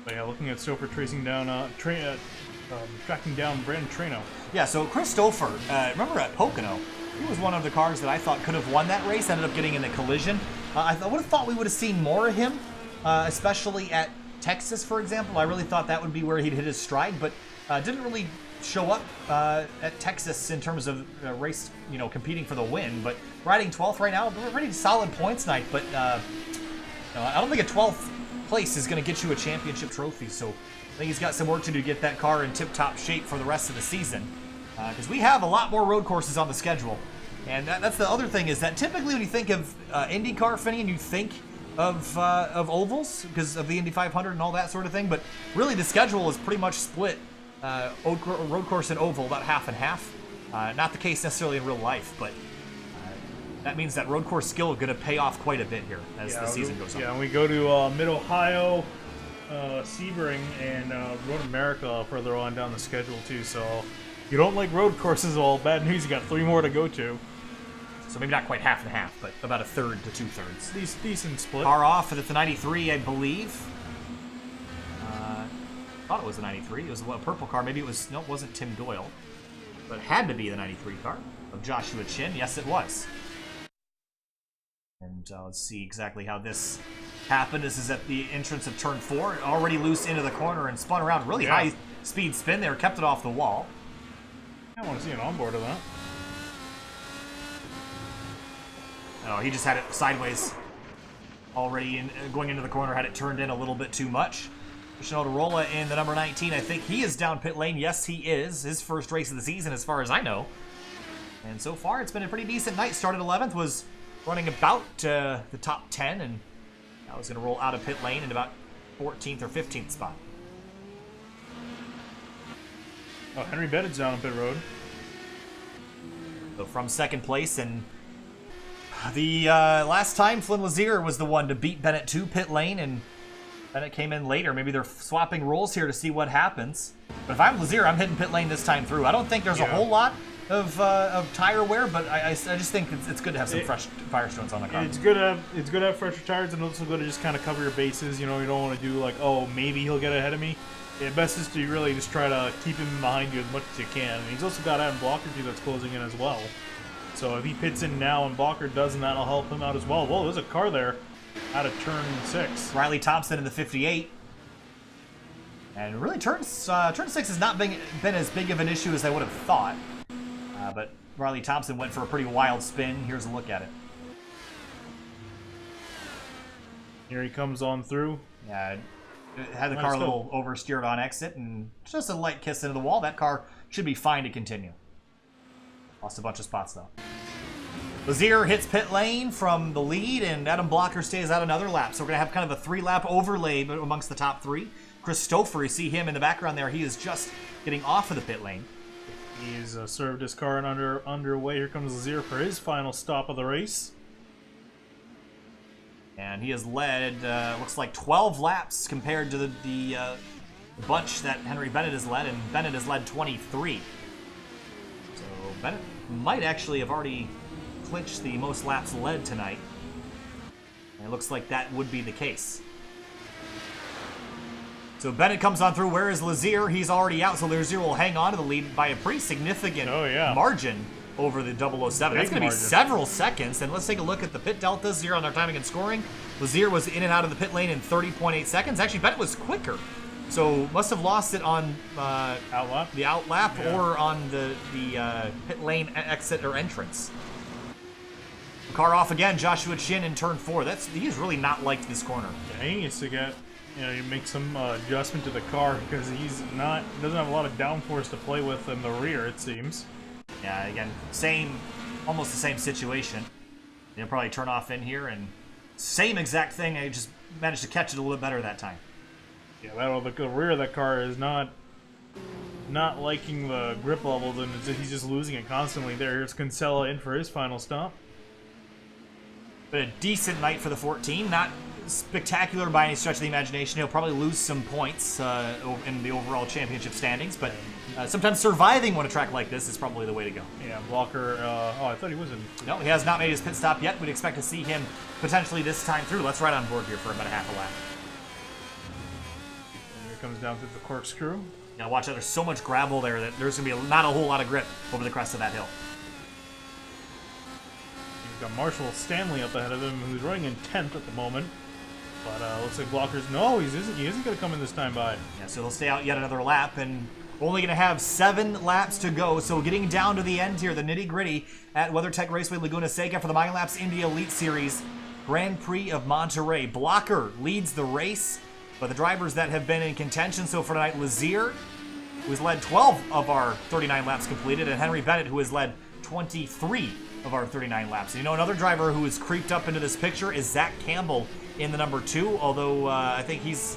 [SPEAKER 3] But yeah, looking at Stouffer tracking down, tracking down Brandon Treno.
[SPEAKER 2] Yeah, so Chris Stouffer, remember at Pocono, he was one of the cars that I thought could have won that race, ended up getting in a collision. I would have thought we would have seen more of him, especially at Texas, for example. I really thought that would be where he'd hit his stride, but didn't really show up at Texas in terms of race, competing for the win. But riding 12th right now, pretty solid points night, but I don't think a 12th place is going to get you a championship trophy, so I think he's got some work to do to get that car in tip-top shape for the rest of the season. Because we have a lot more road courses on the schedule. And that's the other thing, is that typically when you think of IndyCar, Finian, you think of ovals because of the Indy 500 and all that sort of thing. But really, the schedule is pretty much split road course and oval, about half and half. Not the case necessarily in real life, but that means that road course skill is going to pay off quite a bit here as the season goes on.
[SPEAKER 3] Yeah, and we go to Mid-Ohio, Sebring, and Road America further on down the schedule, too. So if you don't like road courses, well, bad news, you got 3 more to go to.
[SPEAKER 2] So maybe not quite half and half, but about a third to 2/3.
[SPEAKER 3] Decent split.
[SPEAKER 2] Car off, and it's the 93, I believe. Thought it was the 93. It was a purple car. Maybe it was, no, it wasn't Tim Doyle. But it had to be the 93 car of Joshua Chin. Yes, it was. And let's see exactly how this happened. This is at the entrance of turn 4. Already loose into the corner and spun around. Really high speed spin there. Kept it off the wall.
[SPEAKER 3] I want to see an onboard of that.
[SPEAKER 2] Oh, he just had it sideways. Already going into the corner, had it turned in a little bit too much. Shinoda in the number 19. I think he is down pit lane. Yes, he is. His first race of the season, as far as I know. And so far, it's been a pretty decent night. Started 11th, was running about the top 10, and now he's going to roll out of pit lane in about 14th or 15th spot.
[SPEAKER 3] Oh, Henry Bennett's down on pit road.
[SPEAKER 2] So from second place, and the last time Flynn Lazier was the one to beat Bennett to pit lane, and Bennett came in later. Maybe they're swapping roles here to see what happens. But if I'm Lazier, I'm hitting pit lane this time through. I don't think there's a whole lot of tire wear, but I just think it's good to have some fresh Firestones on the car.
[SPEAKER 3] It's good to have fresher tires, and also good to just kind of cover your bases. You know, you don't want to do like, oh, maybe he'll get ahead of me. The best is to really just try to keep him behind you as much as you can. And he's also got Adam Blocker too that's closing in as well. So if he pits in now and Blocker doesn't, that'll help him out as well. Whoa, there's a car there out of turn 6.
[SPEAKER 2] Riley Thompson in the 58. And really, turn 6 has not been as big of an issue as I would have thought. But Riley Thompson went for a pretty wild spin. Here's a look at it.
[SPEAKER 3] Here he comes on through.
[SPEAKER 2] Yeah, had the car a little oversteered on exit, and just a light kiss into the wall. That car should be fine to continue. Lost a bunch of spots, though. Lazier hits pit lane from the lead, and Adam Blocker stays out another lap. So we're going to have kind of a 3-lap overlay amongst the top 3. Christopher, you see him in the background there. He is just getting off of the pit lane.
[SPEAKER 3] He's served his car and underway. Here comes Lazier for his final stop of the race.
[SPEAKER 2] And he has led, looks like 12 laps compared to the bunch that Henry Bennett has led, and Bennett has led 23. So Bennett might actually have already clinched the most laps led tonight. And it looks like that would be the case. So Bennett comes on through. Where is Lazier? He's already out, so Lazier will hang on to the lead by a pretty significant margin over the 007. That's going to be several seconds. And let's take a look at the pit deltas here on our timing and scoring. Lazier was in and out of the pit lane in 30.8 seconds. Actually, Bennett was quicker. So must have lost it on the outlap or on the pit lane exit or entrance. Car off again. Joshua Chin in turn 4. He's really not liked this corner.
[SPEAKER 3] Yeah, he needs to get... you make some adjustment to the car because doesn't have a lot of downforce to play with in the rear, it seems.
[SPEAKER 2] Yeah, again, almost the same situation. They'll probably turn off in here, and same exact thing. I just managed to catch it a little bit better that time.
[SPEAKER 3] Yeah, the rear of that car is not liking the grip levels, and he's just losing it constantly. Here's Kinsella in for his final stop.
[SPEAKER 2] But a decent night for the 14, not spectacular by any stretch of the imagination. He'll probably lose some points in the overall championship standings, but sometimes surviving on a track like this is probably the way to go.
[SPEAKER 3] Yeah, Blocker, I thought he was in...
[SPEAKER 2] No, he has not made his pit stop yet. We'd expect to see him potentially this time through. Let's ride on board here for about a half a lap.
[SPEAKER 3] And here comes down through the corkscrew.
[SPEAKER 2] Now watch out, there's so much gravel there that there's going to be not a whole lot of grip over the crest of that hill.
[SPEAKER 3] He's got Marshall Stanley up ahead of him, who's running in 10th at the moment. But looks like Blocker's... No, he isn't going to come in this time by.
[SPEAKER 2] Yeah, so he'll stay out yet another lap, and only going to have 7 laps to go. So getting down to the end here, the nitty-gritty at WeatherTech Raceway Laguna Seca for the MYLAPS Indy Elite Series Grand Prix of Monterey. Blocker leads the race, but the drivers that have been in contention so far tonight, Lazier, who has led 12 of our 39 laps completed, and Henry Bennett, who has led 23 of our 39 laps. You know, another driver who has creeped up into this picture is Zach Campbell in the number 2, although I think he's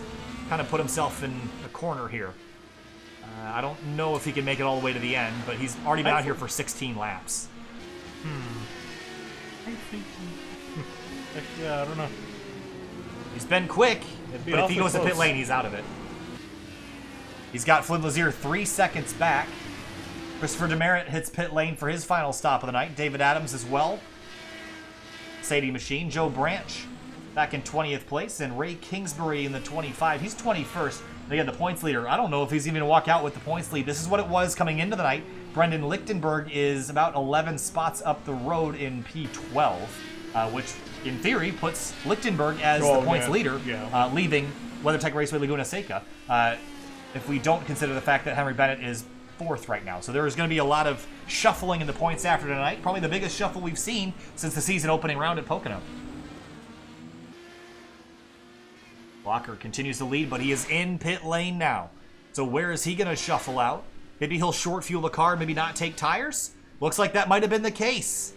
[SPEAKER 2] kind of put himself in a corner here. I don't know if he can make it all the way to the end, but he's already been out here for 16 laps.
[SPEAKER 3] I think yeah, I don't know.
[SPEAKER 2] He's been quick, but if he goes to pit lane, he's out of it. He's got Flynn Lazier 3 seconds back. Christopher Demerit hits pit lane for his final stop of the night. David Adams as well. Sadie Machine. Joe Branch back in 20th place, and Ray Kingsbury in the 25. He's 21st. And again, the points leader. I don't know if he's even going to walk out with the points lead. This is what it was coming into the night. Brendan Lichtenberg is about 11 spots up the road in P12, which in theory puts Lichtenberg as the points leader, leaving WeatherTech Raceway Laguna Seca. If we don't consider the fact that Henry Bennett is 4th right now. So there is going to be a lot of shuffling in the points after tonight. Probably the biggest shuffle we've seen since the season opening round at Pocono. Blocker continues to lead, but he is in pit lane now. So where is he going to shuffle out? Maybe he'll short fuel the car, maybe not take tires? Looks like that might have been the case.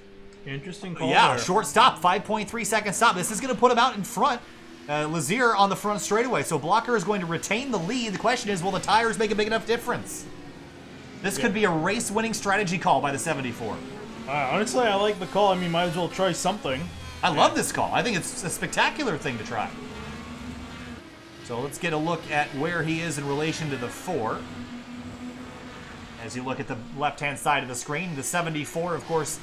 [SPEAKER 3] Interesting call.
[SPEAKER 2] Yeah,
[SPEAKER 3] there.
[SPEAKER 2] Short stop, 5.3 second stop. This is going to put him out in front. Lazier on the front straightaway. So Blocker is going to retain the lead. The question is, will the tires make a big enough difference? This could be a race-winning strategy call by the 74.
[SPEAKER 3] Honestly, I like the call. I mean, might as well try something.
[SPEAKER 2] I love this call. I think it's a spectacular thing to try. So let's get a look at where he is in relation to the 4. As you look at the left-hand side of the screen, the 74, of course,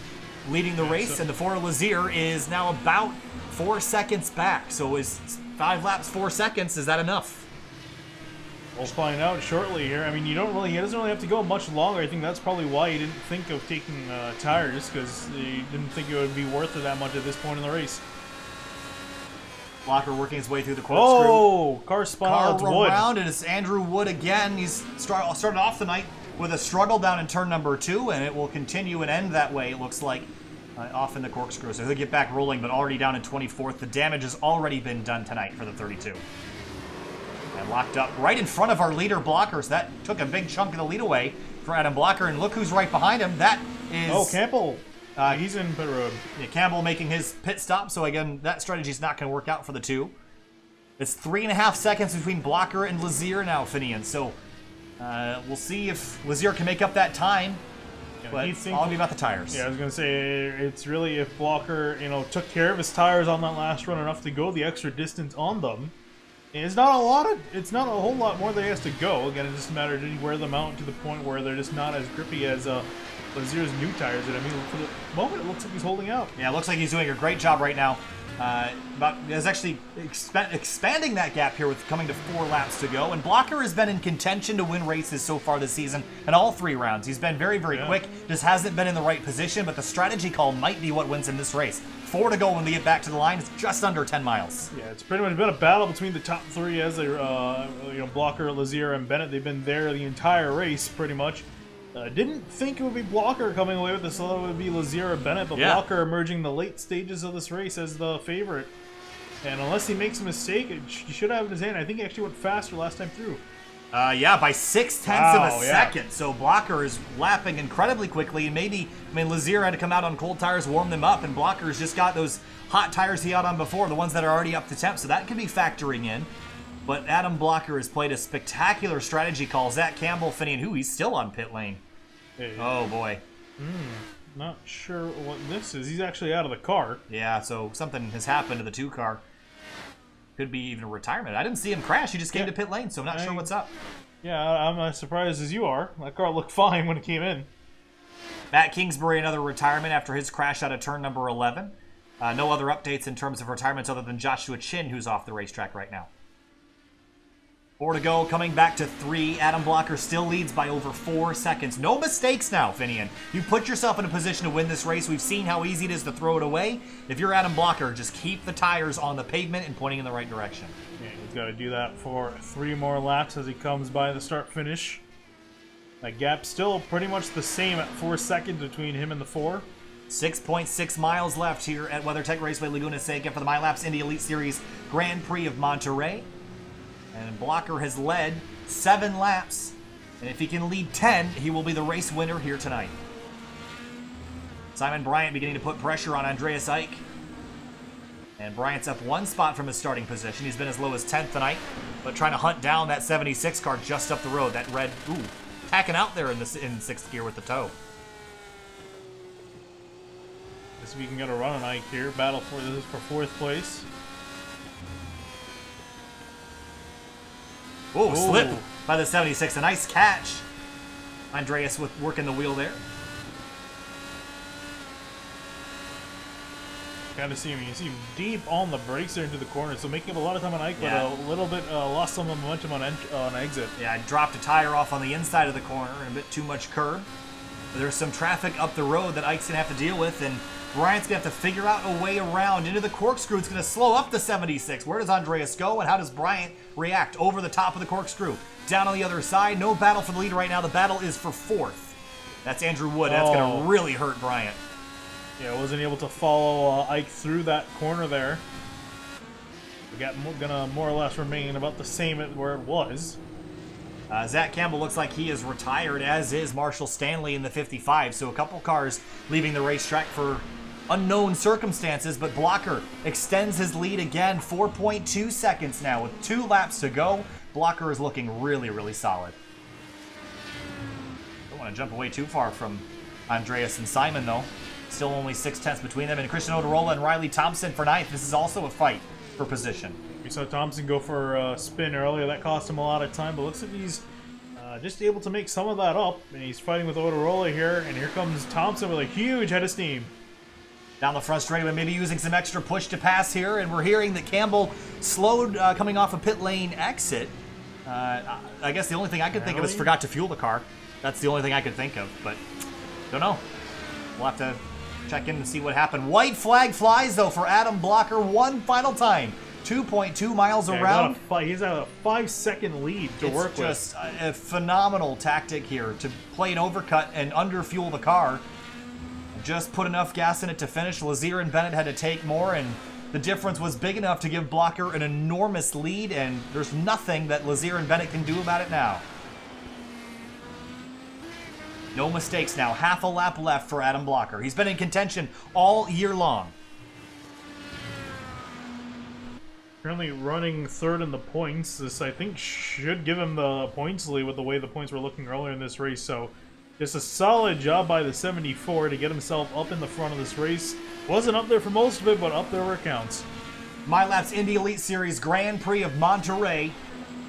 [SPEAKER 2] leading the race, and the 4 Lazier is now about 4 seconds back. So is 5 laps, 4 seconds, is that enough?
[SPEAKER 3] We'll find out shortly here. I mean, he doesn't really have to go much longer. I think that's probably why he didn't think of taking tires, because he didn't think it would be worth it that much at this point in the race.
[SPEAKER 2] Blocker working his way through the corkscrew.
[SPEAKER 3] Oh, car spun out of wood.
[SPEAKER 2] Around, and it's Andrew Wood again. He's started off the night with a struggle down in turn number 2, and it will continue and end that way, it looks like, off in the corkscrew. So he'll get back rolling, but already down in 24th. The damage has already been done tonight for the 32. And locked up right in front of our leader, Blocker. So that took a big chunk of the lead away for Adam Blocker. And look who's right behind him. That is...
[SPEAKER 3] Oh, Campbell. He's in pit road.
[SPEAKER 2] Yeah, Campbell making his pit stop. So again, that strategy's not going to work out for the 2. It's 3.5 seconds between Blocker and Lazier now, Finian. So we'll see if Lazier can make up that time. But it's all be about the tires.
[SPEAKER 3] Yeah, I was gonna say it's really if Blocker, took care of his tires on that last run enough to go the extra distance on them. And it's not a whole lot more that he has to go. Again, it's just a matter of did he wear them out to the point where they're just not as grippy as Lazier's new tires. And I mean, for the moment, it looks like he's holding out.
[SPEAKER 2] Yeah, it looks like he's doing a great job right now. Is actually expanding that gap here with coming to 4 laps to go. And Blocker has been in contention to win races so far this season in all 3 rounds. He's been very, very quick. Just hasn't been in the right position, but the strategy call might be what wins in this race. 4 to go when we get back to the line. It's just under 10 miles.
[SPEAKER 3] Yeah, it's pretty much been a battle between the top 3 as they, Blocker, Lazier, and Bennett. They've been there the entire race, pretty much. Didn't think it would be Blocker coming away with this. I thought it would be Lazier or Bennett, but Blocker emerging in the late stages of this race as the favorite. And unless he makes a mistake, he should have in his hand. I think he actually went faster last time through.
[SPEAKER 2] Yeah, by 0.6 of a second. So Blocker is lapping incredibly quickly. And Lazier had to come out on cold tires, warm them up, and Blocker's just got those hot tires he had on before, the ones that are already up to temp. So that could be factoring in. But Adam Blocker has played a spectacular strategy call. Zach Campbell, Finney, and he's still on pit lane.
[SPEAKER 3] Hey.
[SPEAKER 2] Oh, boy.
[SPEAKER 3] Not sure what this is. He's actually out of the car.
[SPEAKER 2] Yeah, so something has happened to the 2 car. Could be even a retirement. I didn't see him crash. He just came to pit lane, so I'm not sure what's up.
[SPEAKER 3] Yeah, I'm as surprised as you are. That car looked fine when it came in.
[SPEAKER 2] Matt Kingsbury, another retirement after his crash out of turn number 11. No other updates in terms of retirements other than Joshua Chin, who's off the racetrack right now. 4 to go, coming back to 3. Adam Blocker still leads by over 4 seconds. No mistakes now, Finian. You put yourself in a position to win this race. We've seen how easy it is to throw it away. If you're Adam Blocker, just keep the tires on the pavement and pointing in the right direction.
[SPEAKER 3] Yeah, he's got to do that for 3 more laps as he comes by the start-finish. That gap's still pretty much the same at 4 seconds between him and the 4.
[SPEAKER 2] 6.6 miles left here at WeatherTech Raceway Laguna Seca for the MYLAPS Indy Elite Series Grand Prix of Monterey. And Blocker has led 7 laps, and if he can lead 10, he will be the race winner here tonight. Simon Bryant beginning to put pressure on Andreas Ike. And Bryant's up 1 spot from his starting position. He's been as low as 10th tonight, but trying to hunt down that 76 car just up the road. That red, tacking out there in 6th gear with the toe.
[SPEAKER 3] Guess we can get a run on Ike here. Battle for this is for 4th place.
[SPEAKER 2] Oh, slip by the 76. A nice catch. Andreas with working the wheel there.
[SPEAKER 3] Kind of see him. You see him deep on the brakes there into the corner, so making up a lot of time on Ike, but a little bit lost some momentum on exit. Yeah,
[SPEAKER 2] I dropped a tire off on the inside of the corner and a bit too much curb. There's some traffic up the road that Ike's going to have to deal with, and Bryant's going to have to figure out a way around into the corkscrew. It's going to slow up the 76. Where does Andreas go, and how does Bryant react? Over the top of the corkscrew. Down on the other side. No battle for the lead right now. The battle is for 4th. That's Andrew Wood. That's going to really hurt Bryant.
[SPEAKER 3] Yeah, wasn't able to follow Ike through that corner there. We got gonna more or less remain about the same at where it was.
[SPEAKER 2] Zach Campbell looks like he is retired, as is Marshall Stanley in the 55. So a couple cars leaving the racetrack for unknown circumstances, but Blocker extends his lead again, 4.2 seconds now with 2 laps to go. Blocker is looking really, really solid. Don't want to jump away too far from Andreas and Simon, though. Still only 6/10 between them, and Christian Oterola and Riley Thompson for 9th. This is also a fight for position.
[SPEAKER 3] We saw Thompson go for a spin earlier. That cost him a lot of time, but looks like he's just able to make some of that up, and he's fighting with Oterola here, and here comes Thompson with a huge head of steam.
[SPEAKER 2] Down the front straightaway, maybe using some extra push to pass here, and we're hearing that Campbell slowed coming off a pit lane exit. I guess the only thing I could think of is forgot to fuel the car. That's the only thing I could think of, but don't know. We'll have to check in and see what happened. White flag flies, though, for Adam Blocker one final time. 2.2 miles
[SPEAKER 3] Yeah,
[SPEAKER 2] around.
[SPEAKER 3] he's at a 5-second lead to work with.
[SPEAKER 2] It's just a phenomenal tactic here to play an overcut and underfuel the car. Just put enough gas in it to finish. Lazier and Bennett had to take more, and the difference was big enough to give Blocker an enormous lead, and there's nothing that Lazier and Bennett can do about it now. No mistakes now. Half a lap left for Adam Blocker. He's been in contention all year long.
[SPEAKER 3] Currently running third in the points. This, I think, should give him the points lead with the way the points were looking earlier in this race. So, just a solid job by the 74 to get himself up in the front of this race. Wasn't up there for most of it, but up there where it counts.
[SPEAKER 2] MYLAPS Indy Elite Series Grand Prix of Monterey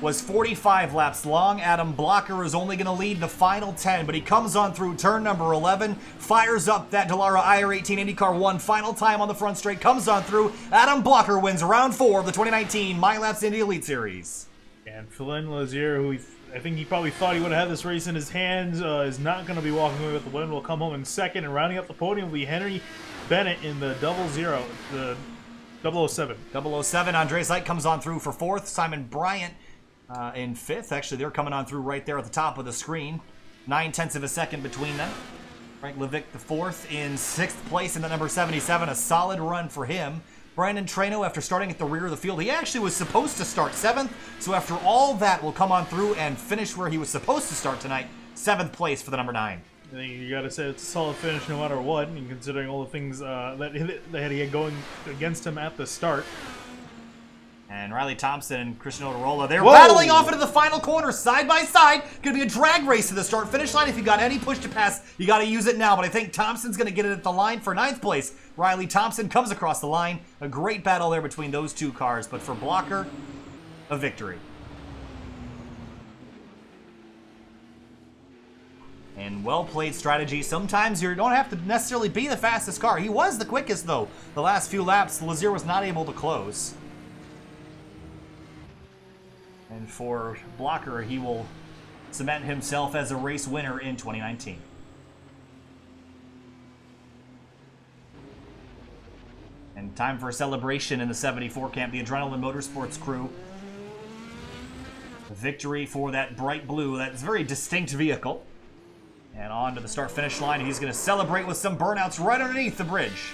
[SPEAKER 2] was 45 laps long. Adam Blocker is only going to lead the final 10, but he comes on through turn number 11, fires up that Dallara IR18 IndyCar 1 final time on the front straight, comes on through. Adam Blocker wins round 4 of the 2019 MYLAPS Indy Elite Series.
[SPEAKER 3] And Philin Lazier, who I think he probably thought he would have had this race in his hands, is not going to be walking away with the win. Will come home in second, and rounding up the podium will be Henry Bennett in the 00, the 007.
[SPEAKER 2] 007, Andres Light comes on through for 4th. Simon Bryant in 5th. Actually, they're coming on through right there at the top of the screen. 9/10 of a second between them. Frank Levick the 4th in 6th place in the number 77. A solid run for him. Brandon Treno, after starting at the rear of the field, he actually was supposed to start 7th. So after all that, will come on through and finish where he was supposed to start tonight. 7th place for the number 9.
[SPEAKER 3] I think you gotta say it's a solid finish no matter what, and considering all the things that he had going against him at the start.
[SPEAKER 2] And Riley Thompson and Christian Oterola, they're battling off into the final corner, side by side. Gonna be a drag race to the start-finish line. If you got any push to pass, you gotta use it now. But I think Thompson's gonna get it at the line for 9th place. Riley Thompson comes across the line. A great battle there between those two cars. But for Blocker, a victory. And well-played strategy. Sometimes you don't have to necessarily be the fastest car. He was the quickest, though. The last few laps, Lazier was not able to close. And for Blocker, he will cement himself as a race winner in 2019. And time for a celebration in the 74 camp. The Adrenaline Motorsports crew. A victory for that bright blue, that very distinct vehicle. And on to the start-finish line. He's going to celebrate with some burnouts right underneath the bridge.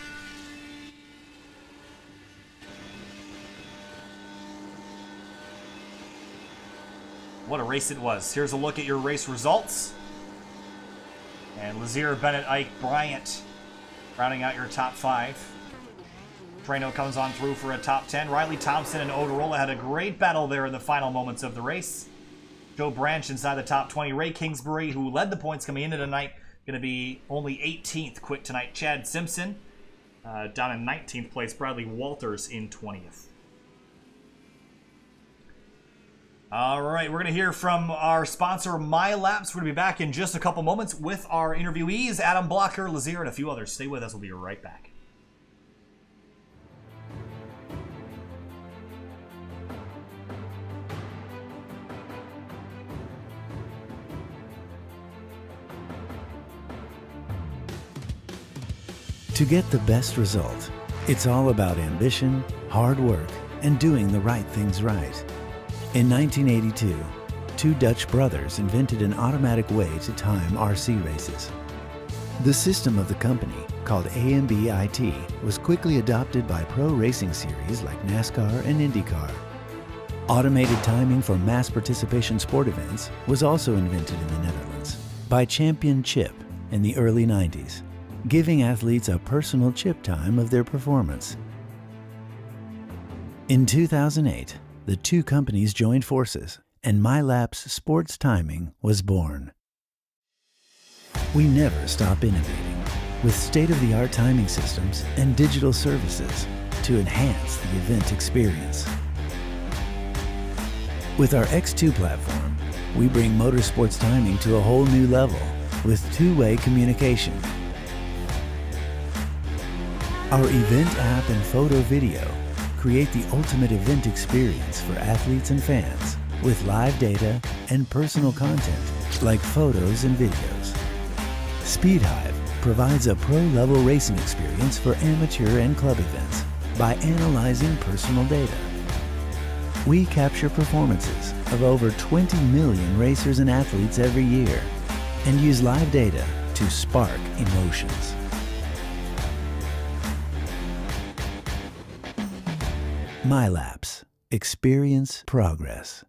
[SPEAKER 2] What a race it was. Here's a look at your race results. And Lazier, Bennett, Ike, Bryant rounding out your top 5. Treno comes on through for a top 10. Riley Thompson and Oterola had a great battle there in the final moments of the race. Joe Branch inside the top 20. Ray Kingsbury, who led the points coming into tonight, going to be only 18th quick tonight. Chad Simpson down in 19th place. Bradley Walters in 20th. All right, we're going to hear from our sponsor, MYLAPS. We're going to be back in just a couple moments with our interviewees, Adam Blocker, Lazier, and a few others. Stay with us. We'll be right back.
[SPEAKER 1] To get the best result, it's all about ambition, hard work, and doing the right things right. In 1982, two Dutch brothers invented an automatic way to time RC races. The system of the company, called AMB-IT, was quickly adopted by pro racing series like NASCAR and IndyCar. Automated timing for mass participation sport events was also invented in the Netherlands by Champion Chip in the early 90s, giving athletes a personal chip time of their performance. In 2008, the two companies joined forces, and MYLAPS Sports Timing was born. We never stop innovating with state-of-the-art timing systems and digital services to enhance the event experience. With our X2 platform, we bring motorsports timing to a whole new level with two-way communication. Our event app and photo video create the ultimate event experience for athletes and fans with live data and personal content like photos and videos. SpeedHive provides a pro-level racing experience for amateur and club events by analyzing personal data We capture performances of over 20 million racers and athletes every year and use live data to spark emotions. MYLAPS. Experience progress.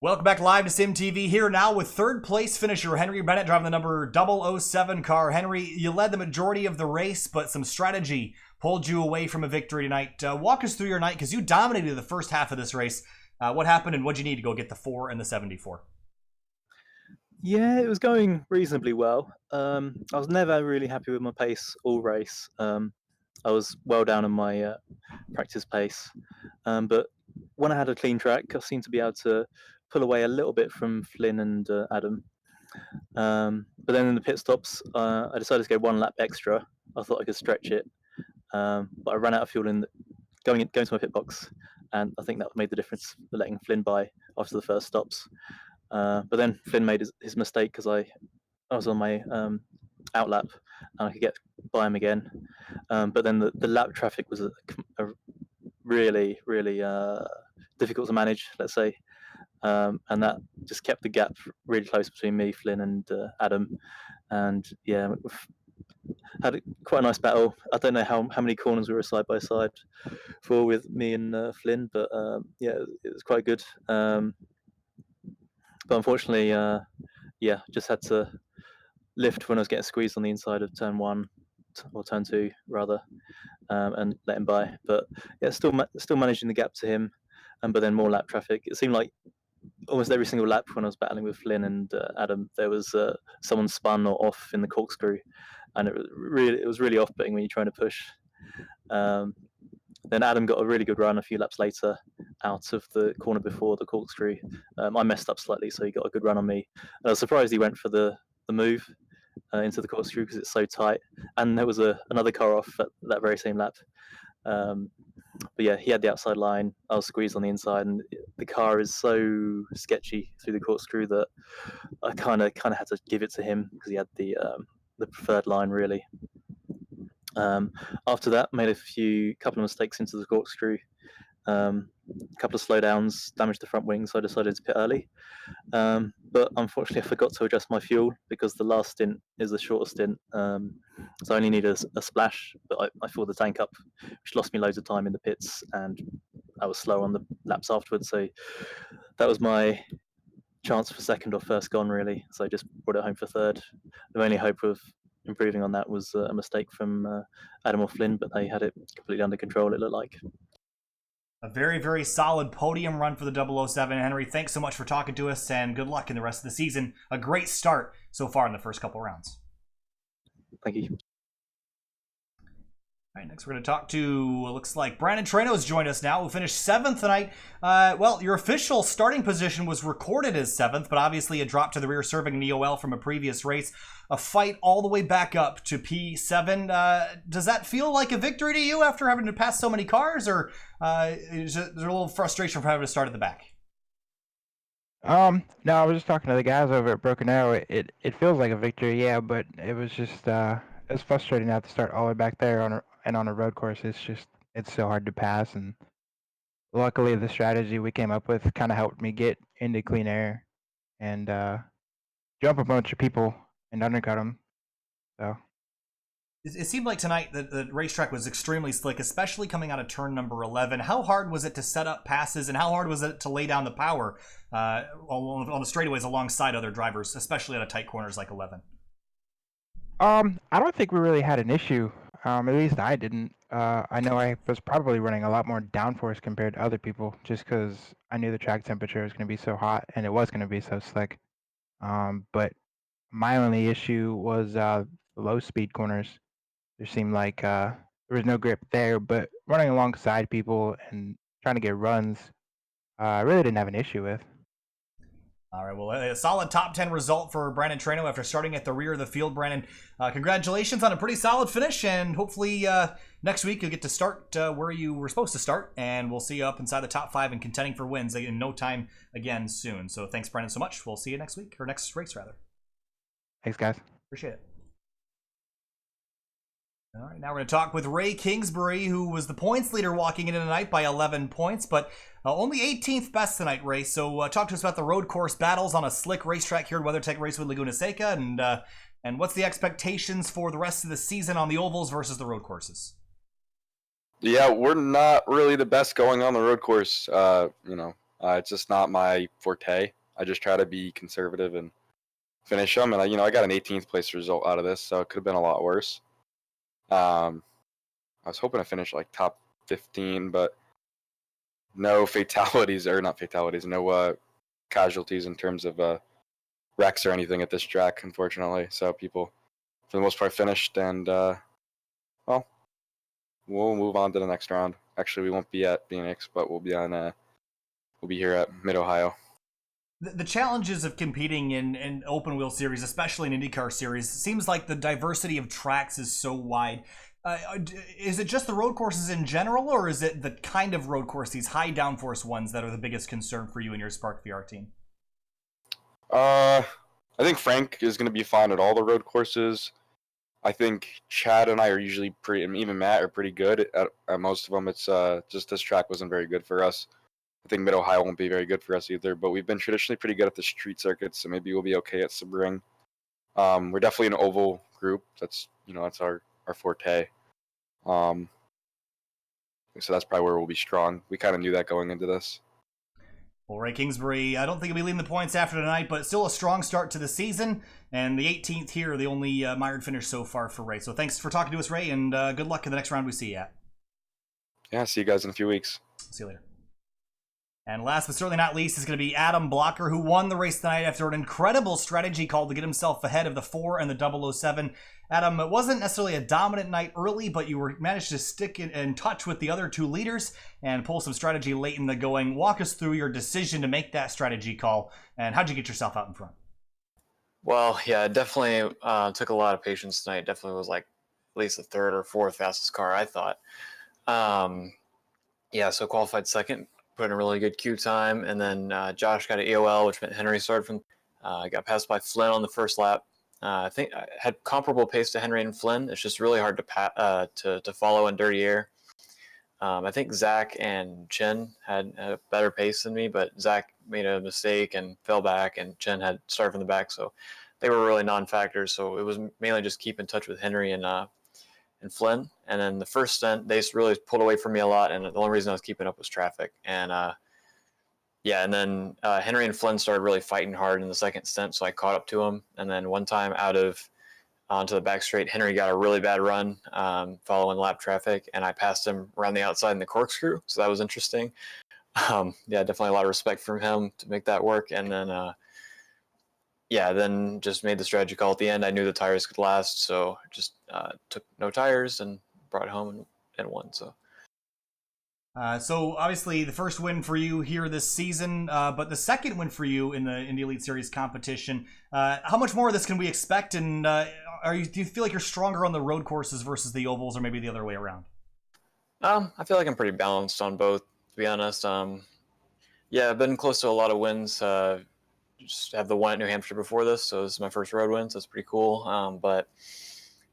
[SPEAKER 2] Welcome back live to SimTV, here now with third place finisher Henry Bennett driving the number 007 car. Henry, you led the majority of the race, but some strategy pulled you away from a victory tonight. Walk us through your night, because you dominated the first half of this race. What happened and what you need to go get the 4 and the 74?
[SPEAKER 4] Yeah, it was going reasonably well. I was never really happy with my pace all race. I was well down on my practice pace, but when I had a clean track, I seemed to be able to pull away a little bit from Flynn and Adam. But then in the pit stops, I decided to go one lap extra. I thought I could stretch it, but I ran out of fuel going to my pit box, and I think that made the difference, letting Flynn by after the first stops. But then Flynn made his mistake because I was on my out lap and I could get by him again. But then the lap traffic was a really, really difficult to manage, let's say. And that just kept the gap really close between me, Flynn, and Adam. And yeah, we've had quite a nice battle. I don't know how many corners we were side by side for with me and Flynn, but yeah, it was quite good. But unfortunately, yeah, just had to lift when I was getting squeezed on the inside of turn 1 or turn 2 rather, and let him by. But yeah, still managing the gap to him, but then more lap traffic. It seemed like almost every single lap when I was battling with Flynn and Adam, there was someone spun or off in the corkscrew, and it was really off-putting when you're trying to push. Then Adam got a really good run a few laps later out of the corner before the corkscrew. I messed up slightly, so he got a good run on me. And I was surprised he went for the move into the corkscrew because it's so tight. And there was another car off at that very same lap. But yeah, he had the outside line. I was squeezed on the inside, and the car is so sketchy through the corkscrew that I kind of had to give it to him because he had the preferred line really. After that, made a couple of mistakes into the corkscrew. A couple of slowdowns, damaged the front wing, so I decided to pit early. But unfortunately, I forgot to adjust my fuel because the last stint is the shortest stint. So I only need a splash, but I filled the tank up, which lost me loads of time in the pits, and I was slow on the laps afterwards. So that was my chance for second or first gone, really. So I just brought it home for third. The only hope of improving on that was a mistake from Adam or Flynn, but they had it completely under control, it looked like.
[SPEAKER 2] A very, very solid podium run for the 007. Henry, thanks so much for talking to us, and good luck in the rest of the season. A great start so far in the first couple rounds.
[SPEAKER 4] Thank you.
[SPEAKER 2] All right, next we're going to talk to, looks like Brandon Treno's joined us now, who finished 7th tonight. Well, your official starting position was recorded as 7th, but obviously a drop to the rear serving an EOL from a previous race. A fight all the way back up to P7. Does that feel like a victory to you after having to pass so many cars, or is there a little frustration for having to start at the back?
[SPEAKER 5] No, I was just talking to the guys over at Broken Arrow. It feels like a victory, yeah, but it was just it's frustrating to have to start all the way back there on a road course. It's so hard to pass, and luckily the strategy we came up with kind of helped me get into clean air and jump a bunch of people and undercut them. So
[SPEAKER 2] It seemed like tonight the racetrack was extremely slick, especially coming out of turn number 11. How hard was it to set up passes, and how hard was it to lay down the power on the straightaways alongside other drivers, especially out of tight corners like 11?
[SPEAKER 5] I don't think we really had an issue. At least I didn't. I know I was probably running a lot more downforce compared to other people, just because I knew the track temperature was going to be so hot and it was going to be so slick. But my only issue was low speed corners. There seemed like there was no grip there, but running alongside people and trying to get runs, I really didn't have an issue with.
[SPEAKER 2] All right, well, a solid top 10 result for Brandon Treno after starting at the rear of the field. Brandon, congratulations on a pretty solid finish, and hopefully next week you'll get to start where you were supposed to start, and we'll see you up inside the top 5 and contending for wins in no time again soon. So thanks, Brandon, so much. We'll see you next week, or next race, rather.
[SPEAKER 5] Thanks, guys.
[SPEAKER 2] Appreciate it. All right, now we're going to talk with Ray Kingsbury, who was the points leader walking into tonight by 11 points, but only 18th best tonight, Ray. So talk to us about the road course battles on a slick racetrack here at WeatherTech Raceway Laguna Seca, and what's the expectations for the rest of the season on the ovals versus the road courses?
[SPEAKER 6] Yeah, we're not really the best going on the road course. It's just not my forte. I just try to be conservative and finish them, and I got an 18th place result out of this, so it could have been a lot worse. I was hoping to finish like top 15, but no fatalities, or not fatalities, no casualties in terms of wrecks or anything at this track, unfortunately. So people, for the most part, finished, and well, we'll move on to the next round. Actually, we won't be at Phoenix, but we'll be here at Mid-Ohio.
[SPEAKER 2] The challenges of competing in open wheel series, especially in IndyCar series, seems like the diversity of tracks is so wide. Is it just the road courses in general, or is it the kind of road course, these high downforce ones, that are the biggest concern for you and your Spark VR team?
[SPEAKER 6] I think Frank is going to be fine at all the road courses. I think Chad and I are usually and even Matt are pretty good at most of them. It's just this track wasn't very good for us. I think Mid-Ohio won't be very good for us either, but we've been traditionally pretty good at the street circuits, so maybe we'll be okay at Sebring. We're definitely an oval group. That's our forte. So that's probably where we'll be strong. We kind of knew that going into this.
[SPEAKER 2] Well, Ray Kingsbury, I don't think he'll be leading the points after tonight, but still a strong start to the season, and the 18th here, the only mired finish so far for Ray. So thanks for talking to us, Ray, and good luck in the next round we see you at.
[SPEAKER 6] Yeah, see you guys in a few weeks.
[SPEAKER 2] See you later. And last but certainly not least is going to be Adam Blocker, who won the race tonight after an incredible strategy call to get himself ahead of the 4 and the 007. Adam, it wasn't necessarily a dominant night early, but you managed to stick in touch with the other two leaders and pull some strategy late in the going. Walk us through your decision to make that strategy call, and how'd you get yourself out in front?
[SPEAKER 7] Well, yeah, it definitely took a lot of patience tonight. Definitely was like at least the third or fourth fastest car, I thought. So qualified second. Put in a really good queue time, and then Josh got an EOL, which meant Henry started from. Got passed by Flynn on the first lap, I think I had comparable pace to Henry and Flynn. It's just really hard to follow in dirty air. I think Zach and Chen had a better pace than me, but Zach made a mistake and fell back, and Chen had started from the back, so they were really non-factors. So it was mainly just keep in touch with Henry and Flynn. And then the first stint, they really pulled away from me a lot, and the only reason I was keeping up was traffic. And and then Henry and Flynn started really fighting hard in the second stint, so I caught up to them. And then one time onto the back straight, Henry got a really bad run following lap traffic, and I passed him around the outside in the corkscrew, so that was interesting. Definitely a lot of respect from him to make that work. And then then just made the strategy call at the end. I knew the tires could last, so just took no tires and brought it home and won.
[SPEAKER 2] So obviously the first win for you here this season, but the second win for you in the Indy Elite Series competition. How much more of this can we expect? And do you feel like you're stronger on the road courses versus the ovals, or maybe the other way around?
[SPEAKER 7] I feel like I'm pretty balanced on both, to be honest. I've been close to a lot of wins. Just have the one at New Hampshire before this, so this is my first road win, so it's pretty cool. But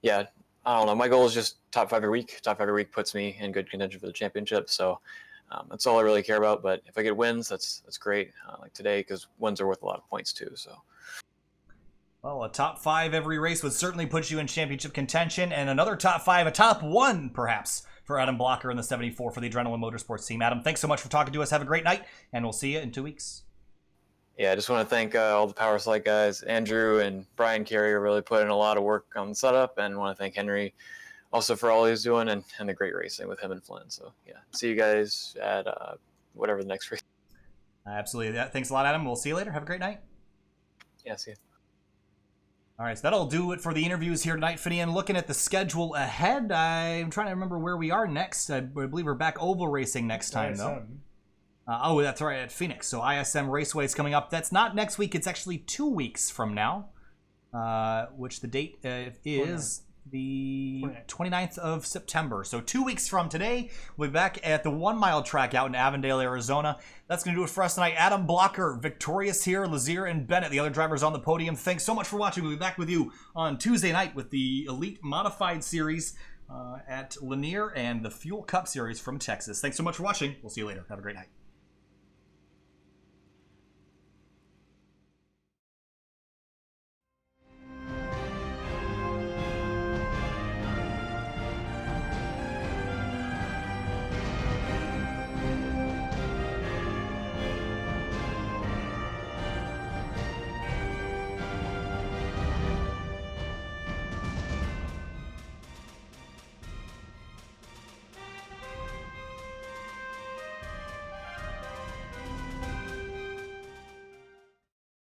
[SPEAKER 7] yeah, I don't know. My goal is just top 5 every week. Top 5 every week puts me in good contention for the championship. So that's all I really care about. But if I get wins, that's great. Like today, because wins are worth a lot of points too. So.
[SPEAKER 2] Well, a top 5 every race would certainly put you in championship contention, and another top 5, a top 1 perhaps, for Adam Blocker in the 74 for the Adrenaline Motorsports team. Adam, thanks so much for talking to us. Have a great night, and we'll see you in 2 weeks.
[SPEAKER 7] Yeah, I just want to thank all the Power Slide guys. Andrew and Brian Carrier really put in a lot of work on the setup, and want to thank Henry also for all he's doing and the great racing with him and Flynn. So, yeah, see you guys at whatever the next race.
[SPEAKER 2] Absolutely. Thanks a lot, Adam. We'll see you later. Have a great night.
[SPEAKER 7] Yeah, see you.
[SPEAKER 2] All right, so that'll do it for the interviews here tonight, Finian. Looking at the schedule ahead, I'm trying to remember where we are next. I believe we're back oval racing next time, though. That's right, at Phoenix. So ISM Raceway is coming up. That's not next week. It's actually 2 weeks from now, which the date is the 29th of September. So 2 weeks from today, we'll be back at the 1 mile track out in Avondale, Arizona. That's going to do it for us tonight. Adam Blocker, victorious here. Lazier and Bennett, the other drivers on the podium. Thanks so much for watching. We'll be back with you on Tuesday night with the Elite Modified Series at Lanier and the Fuel Cup Series from Texas. Thanks so much for watching. We'll see you later. Have a great night.